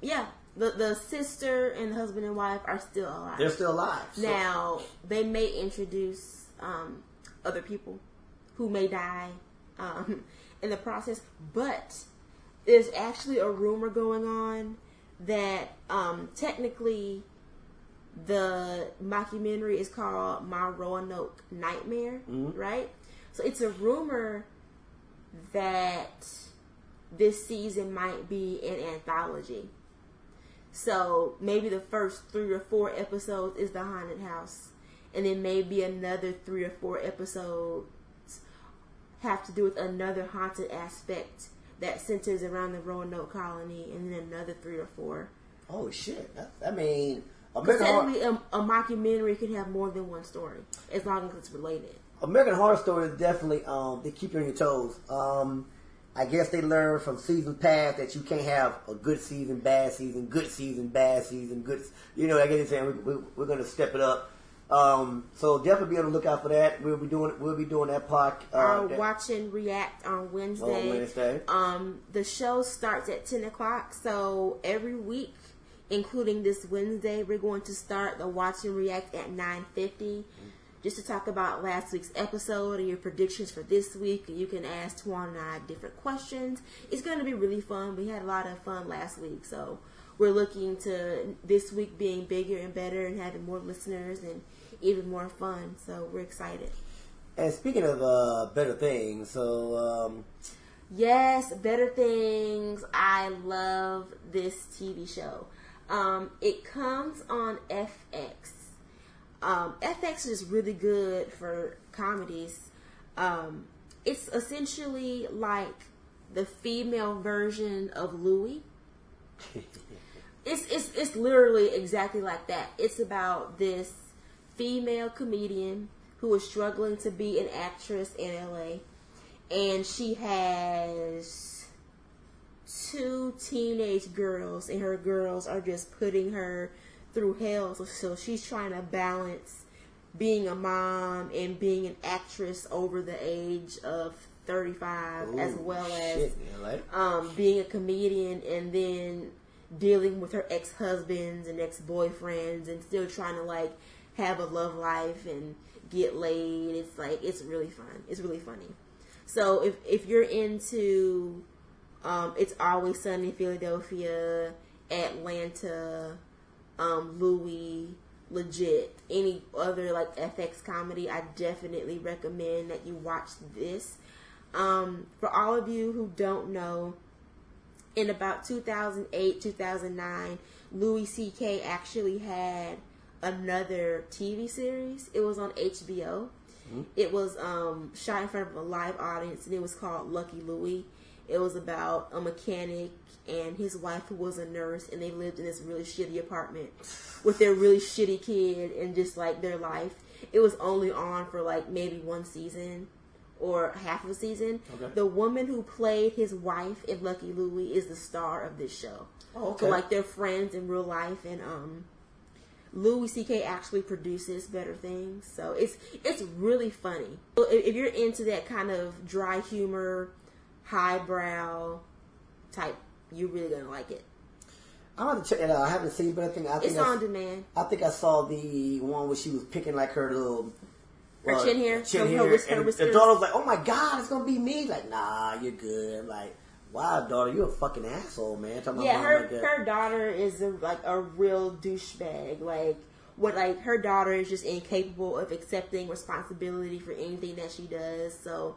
yeah, the sister and husband and wife are still alive. They're still alive. So. Now, they may introduce other people who may die in the process, but there's actually a rumor going on that technically the mockumentary is called My Roanoke Nightmare, right? So it's a rumor that this season might be an anthology. So maybe the first 3 or 4 episodes is the haunted house, and then maybe another 3 or 4 episodes have to do with another haunted aspect that centers around the Roanoke colony, and then another 3 or 4. Oh shit! I mean, a mockumentary can have more than one story as long as it's related. American Horror Story is definitely they keep you on your toes. I guess they learned from season past that you can't have a good season, bad season, good season, bad season, good. You know, I guess they're saying we're going to step it up. So definitely be on the lookout for that. We'll be doing that part. Watch and React on Wednesday. On Wednesday. The show starts at 10 o'clock. So every week, including this Wednesday, we're going to start the Watch and React at 9:50. Just to talk about last week's episode and your predictions for this week. You can ask Twan and I different questions. It's going to be really fun. We had a lot of fun last week. So we're looking to this week being bigger and better and having more listeners and even more fun. So we're excited. And speaking of better things, so... yes, Better Things. I love this TV show. It comes on FX. FX is really good for comedies. It's essentially like the female version of Louie. It's literally exactly like that. It's about this female comedian who is struggling to be an actress in LA, and she has 2 teenage girls, and her girls are just putting her through hell. So she's trying to balance being a mom and being an actress over the age of 35. Ooh, as well as being a comedian, and then dealing with her ex-husbands and ex-boyfriends, and still trying to like have a love life and get laid. It's really fun. It's really funny. So if you're into It's Always Sunny in Philadelphia, Atlanta, Louie, Legit, any other like FX comedy, I definitely recommend that you watch this. For all of you who don't know, in about 2008, 2009, Louis C.K. actually had another TV series. It was on HBO. Mm-hmm. It was shot in front of a live audience, and it was called Lucky Louie. It was about a mechanic and his wife who was a nurse, and they lived in this really shitty apartment with their really shitty kid and just like their life. It was only on for like maybe 1 season or half of a season. Okay. The woman who played his wife in Lucky Louie is the star of this show. Oh, okay. So like they're friends in real life, and Louis C.K. actually produces Better Things, so it's really funny. If you're into that kind of dry humor, highbrow type, you're really gonna like it. I'm gonna check it out. I haven't seen Better Things. It's on demand. I think I saw the one where she was picking like her little chin hair. Her whiskers. The daughter was like, "Oh my god, it's gonna be me!" Like, nah, you're good. Like, wow, daughter, you're a fucking asshole, man. Yeah, her daughter is a real douchebag. Like her daughter is just incapable of accepting responsibility for anything that she does. So,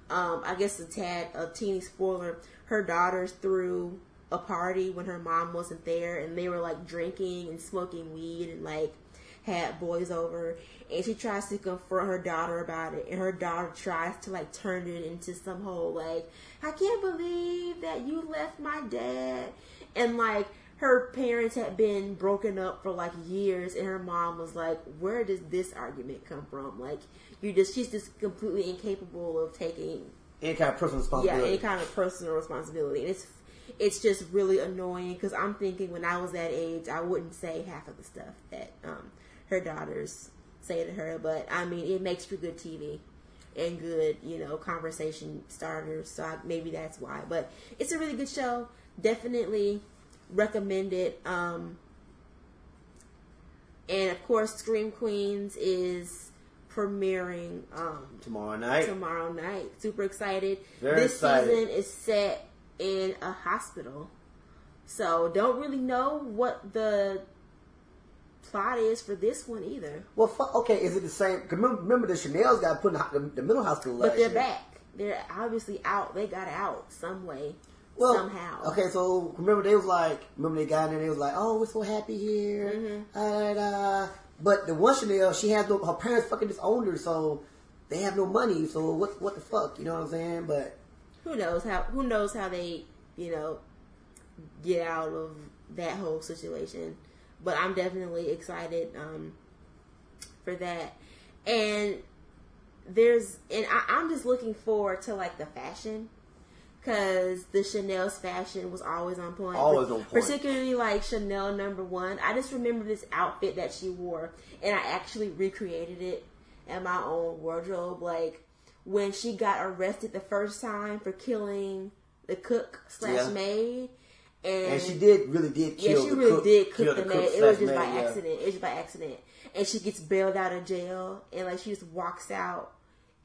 I guess a teeny spoiler. Her daughters threw a party when her mom wasn't there, and they were like drinking and smoking weed and like had boys over, and she tries to confront her daughter about it, and her daughter tries to like turn it into some whole like, I can't believe that you left my dad, and like her parents had been broken up for like years, and her mom was like, where does this argument come from? Like, she's just completely incapable of taking any kind of personal responsibility. Yeah, any kind of personal responsibility, and it's just really annoying, because I'm thinking when I was that age, I wouldn't say half of the stuff that her daughters say to her. But I mean, it makes for good TV and good, conversation starters. So maybe that's why. But it's a really good show. Definitely recommend it. And of course, Scream Queens is premiering tomorrow night. Super excited. Very excited. This season is set in a hospital. So don't really know what the plot is for this one either. Well, okay, is it the same? Cause remember the Chanel's got put in the mental hospital last year. But they're back. They're obviously out. They got out some way. Well, somehow. Okay, so remember they got in there, they was like, oh, we're so happy here. But the one Chanel, she has her parents fucking disowned her, so they have no money, so what the fuck, you know what I'm saying? But who knows how they, get out of that whole situation. But I'm definitely excited for that. And I'm just looking forward to like the fashion. Because the Chanel's fashion was always on point. Always on point. Particularly like Chanel #1. I just remember this outfit that she wore. And I actually recreated it in my own wardrobe. Like when she got arrested the first time for killing the cook / maid. And she really did kill the cook. Yeah, she really did cook the maid. It was just by accident. It was just by accident. And she gets bailed out of jail. And like she just walks out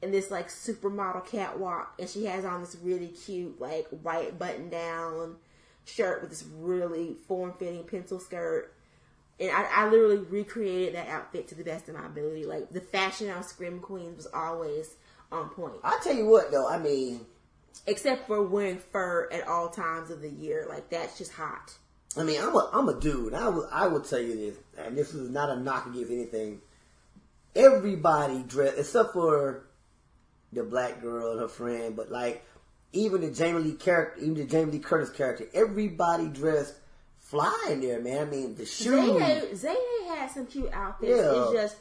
in this like supermodel catwalk, and she has on this really cute like white button down shirt with this really form-fitting pencil skirt, and I literally recreated that outfit to the best of my ability. Like the fashion on Scream Queens was always on point. I tell you what though, I mean, except for wearing fur at all times of the year, like that's just hot. I mean, I'm a dude. I will tell you this, and this is not a knock against anything. Everybody dressed except for the black girl and her friend, but like even the Jamie Lee Curtis character, everybody dressed fly in there, man. I mean the shoes. Zay had some cute outfits. Yeah. It's just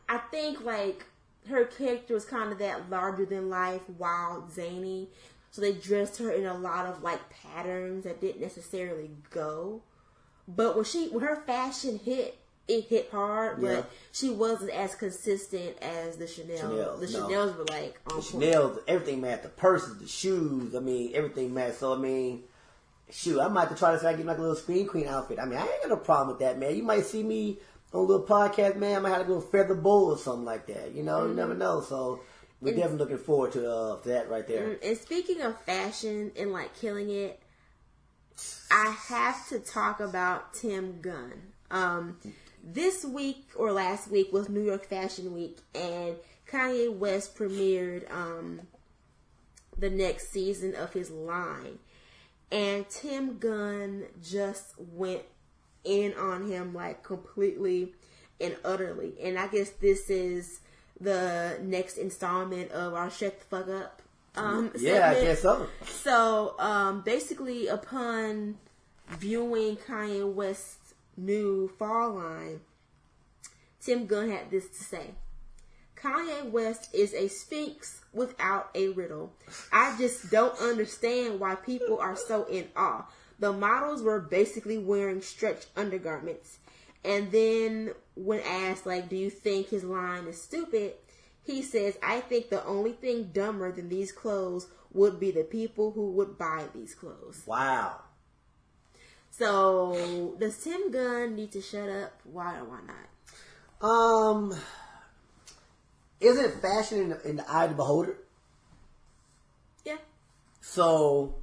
I think like her character was kind of that larger than life, wild, zany. So they dressed her in a lot of like patterns that didn't necessarily go. But when her fashion hit, it hit hard, but she wasn't as consistent as the Chanel. Chanels were like on point. Chanel's, everything matched. The purses, the shoes, I mean, everything matched. So, I mean, shoot, I might have to try to get like a little Scream Queen outfit. I mean, I ain't got no problem with that, man. You might see me on a little podcast, man. I might have a little feather bowl or something like that. You know, you never know. So, we're definitely looking forward to that right there. And speaking of fashion and like killing it, I have to talk about Tim Gunn. This week or last week was New York Fashion Week, and Kanye West premiered the next season of his line. And Tim Gunn just went in on him like completely and utterly. And I guess this is the next installment of our Shut the Fuck Up segment. Yeah, I guess so. So basically upon viewing Kanye West's new fall line, Tim Gunn had this to say: Kanye West is a sphinx without a riddle. I just don't understand why people are so in awe. The models were basically wearing stretch undergarments. And then when asked, like, do you think his line is stupid? He says, I think the only thing dumber than these clothes would be the people who would buy these clothes. Wow. So, does Tim Gunn need to shut up? Why or why not? Isn't fashion in the eye of the beholder? Yeah. So,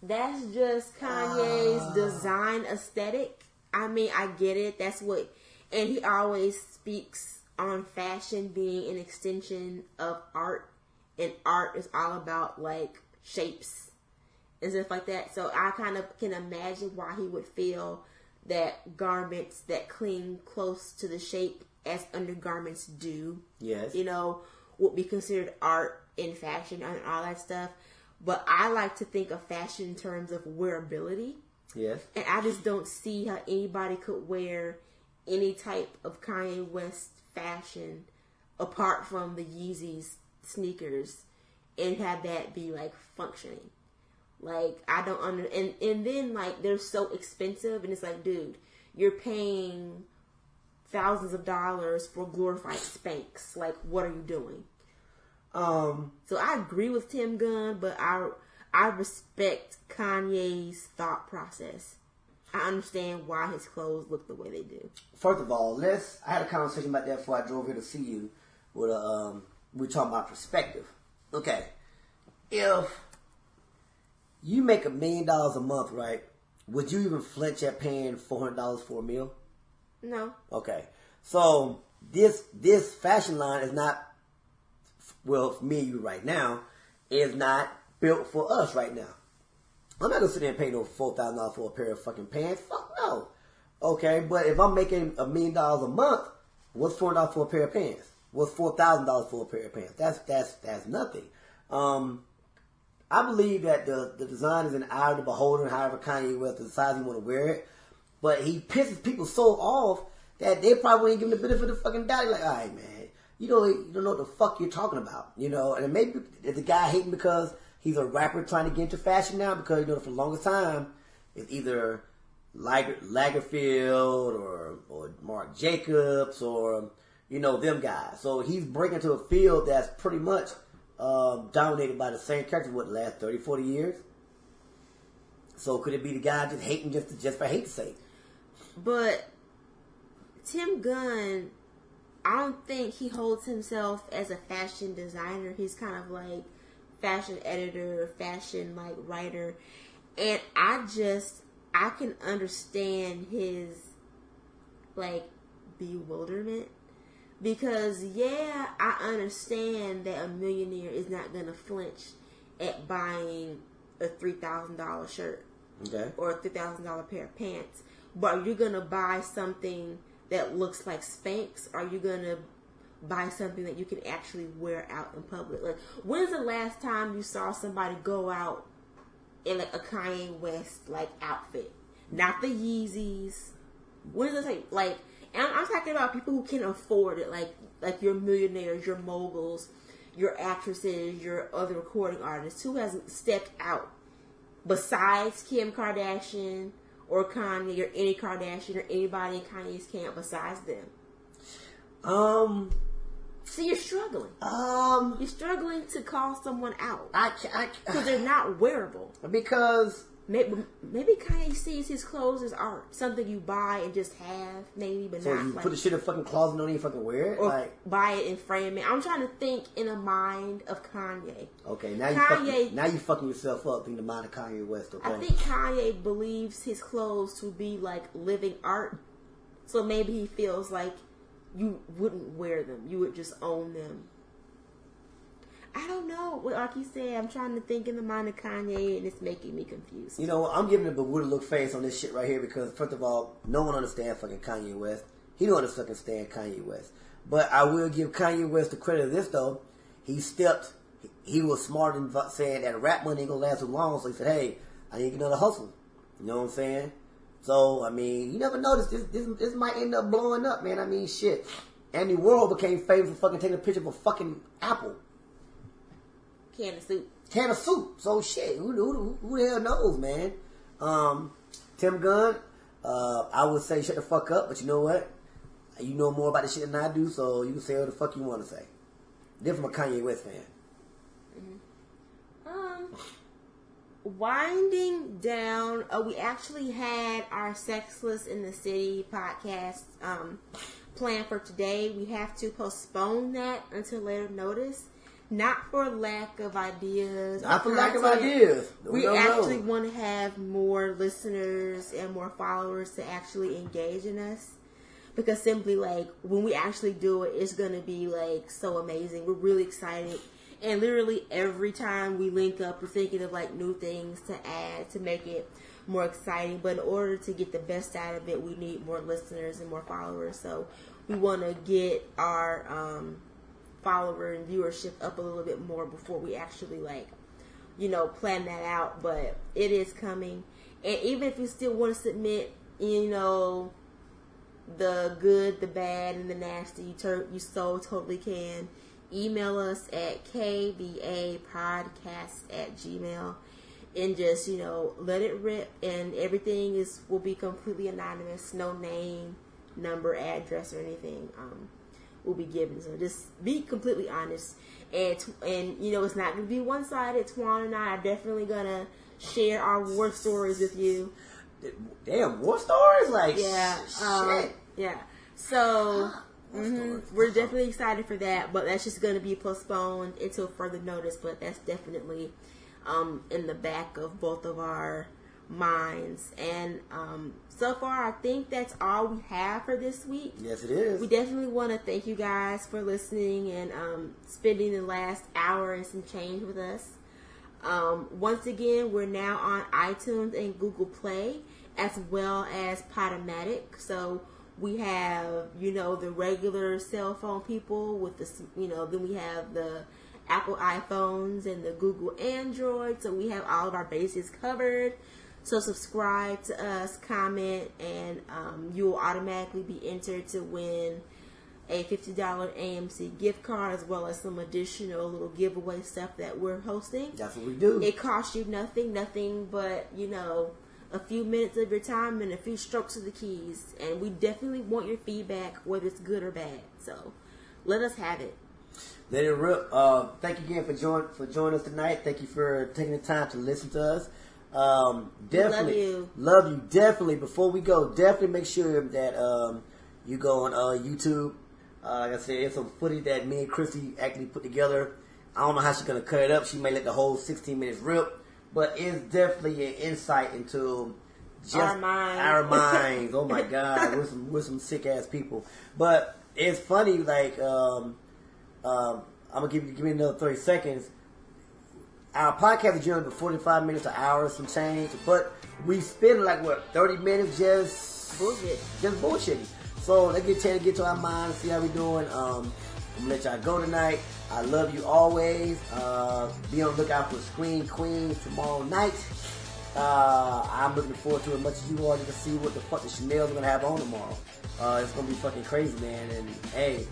that's just Kanye's design aesthetic. I mean, I get it. That's what, and he always speaks on fashion being an extension of art, and art is all about like shapes and stuff like that. So I kind of can imagine why he would feel that garments that cling close to the shape as undergarments do, yes, would be considered art in fashion and all that stuff. But I like to think of fashion in terms of wearability. Yes. And I just don't see how anybody could wear any type of Kanye West fashion apart from the Yeezys sneakers and have that be like functioning. Like, I don't and then like they're so expensive, and it's like, dude, you're paying thousands of dollars for glorified Spanx. Like, what are you doing? So I agree with Tim Gunn, but I respect Kanye's thought process. I understand why his clothes look the way they do. First of all, I had a conversation about that before I drove here to see you. With we're talking about perspective. Okay, if You make $1 million a month, right? Would you even flinch at paying $400 for a meal? No. Okay. So this fashion line is not, well, for me and you right now, is not built for us right now. I'm not gonna sit there and pay no $4,000 for a pair of fucking pants. Fuck no. Okay, but if I'm making $1 million a month, what's $400 for a pair of pants? What's $4,000 for a pair of pants? That's nothing. I believe that the design is an eye of the beholder, however Kanye West decides he want to wear it. But he pisses people so off that they probably ain't giving the benefit of the fucking doubt. Like, all right, man, you don't know what the fuck you're talking about, you know. And maybe the guy hating because he's a rapper trying to get into fashion now, because, you know, for the longest time it's either Lagerfeld or Marc Jacobs or, you know, them guys. So he's breaking into a field that's pretty much dominated by the same characters for the last 30, 40 years. So could it be the guy just hating just for hate's sake? But Tim Gunn, I don't think he holds himself as a fashion designer. He's kind of like fashion editor, fashion like writer. And I can understand his like bewilderment. Because, yeah, I understand that a millionaire is not going to flinch at buying a $3,000 shirt. Okay. Or a $3,000 pair of pants. But are you going to buy something that looks like Spanx? Or are you going to buy something that you can actually wear out in public? Like, when's the last time you saw somebody go out in like a Kanye West like outfit? Not the Yeezys. When is it like... And I'm talking about people who can afford it, like your millionaires, your moguls, your actresses, your other recording artists. Who hasn't stepped out besides Kim Kardashian or Kanye or any Kardashian or anybody in Kanye's camp besides them? So you're struggling. You're struggling to call someone out. Because they're not wearable. Because... Maybe Kanye sees his clothes as art. Something you buy and just have, maybe, but so not. So you like, put the shit in a fucking closet and don't even fucking wear it? Or like, buy it and frame it. I'm trying to think in the mind of Kanye. Okay, now you fucking yourself up in the mind of Kanye West, okay? I think Kanye believes his clothes to be like living art. So maybe he feels like you wouldn't wear them. You would just own them. I don't know. Like you said, I'm trying to think in the mind of Kanye, and it's making me confused. You know, I'm giving a bewildered look face on this shit right here because, first of all, no one understands fucking Kanye West. He don't understand Kanye West. But I will give Kanye West the credit of this, though. He was smart in saying that rap money ain't gonna last too long, so he said, hey, I need to get another hustle. You know what I'm saying? So, I mean, you never know. This might end up blowing up, man. I mean, shit. Andy Warhol became famous for fucking taking a picture of a fucking apple. Can of soup. So shit, who the hell knows, man? Tim Gunn, I would say shut the fuck up, but you know what? You know more about this shit than I do, so you can say what the fuck you want to say. Different from a Kanye West fan. Winding down, we actually had our Sexless in the City podcast planned for today. We have to postpone that until later notice. Not for lack of ideas. Not for lack of ideas. We actually want to have more listeners and more followers to actually engage in us. Because simply, like, when we actually do it, it's going to be, like, so amazing. We're really excited. And literally every time we link up, we're thinking of, like, new things to add to make it more exciting. But in order to get the best out of it, we need more listeners and more followers. So we want to get our... follower and viewership up a little bit more before we actually plan that out, but it is coming. And even if you still want to submit, the good, the bad, and the nasty, you so totally can. Email us at kbapodcast@gmail.com and just, let it rip, and everything will be completely anonymous, no name, number, address, or anything. Will be given. So just be completely honest. And it's not going to be one-sided. Twan and I are definitely going to share our war stories with you. Damn, war stories? Like, yeah. Shit. Yeah. So, we're definitely excited for that, but that's just going to be postponed until further notice, but that's definitely in the back of both of our minds. And so far, I think that's all we have for this week. Yes, it is. We definitely want to thank you guys for listening and spending the last hour and some change with us. Once again, we're now on iTunes and Google Play, as well as Podomatic. So we have, the regular cell phone people with the, then we have the Apple iPhones and the Google Android. So we have all of our bases covered. So subscribe to us, comment, and you will automatically be entered to win a $50 AMC gift card, as well as some additional little giveaway stuff that we're hosting. That's what we do. It costs you nothing but, a few minutes of your time and a few strokes of the keys. And we definitely want your feedback, whether it's good or bad. So let us have it. Let it rip. Thank you again for joining us tonight. Thank you for taking the time to listen to us. Definitely love you. Definitely, before we go, definitely make sure that you go on YouTube. Like I said, it's some footage that me and Christy actually put together. I don't know how she's gonna cut it up. She may let the whole 16 minutes rip, but it's definitely an insight into just our minds. Oh my God, we're some sick ass people. But it's funny. Like I'm gonna give me another 30 seconds. Our podcast is generally 45 minutes, an hour, some change, but we spend 30 minutes just bullshitting. So let's get to our minds, see how we doing. I'm gonna let y'all go tonight. I love you always. Be on the lookout for Screen Queens tomorrow night. I'm looking forward to it as much as you are to see what the fuck the Chanel's gonna have on tomorrow. It's gonna be fucking crazy, man. And hey,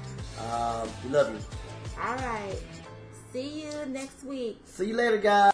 we love you. All right. See you next week. See you later, guys.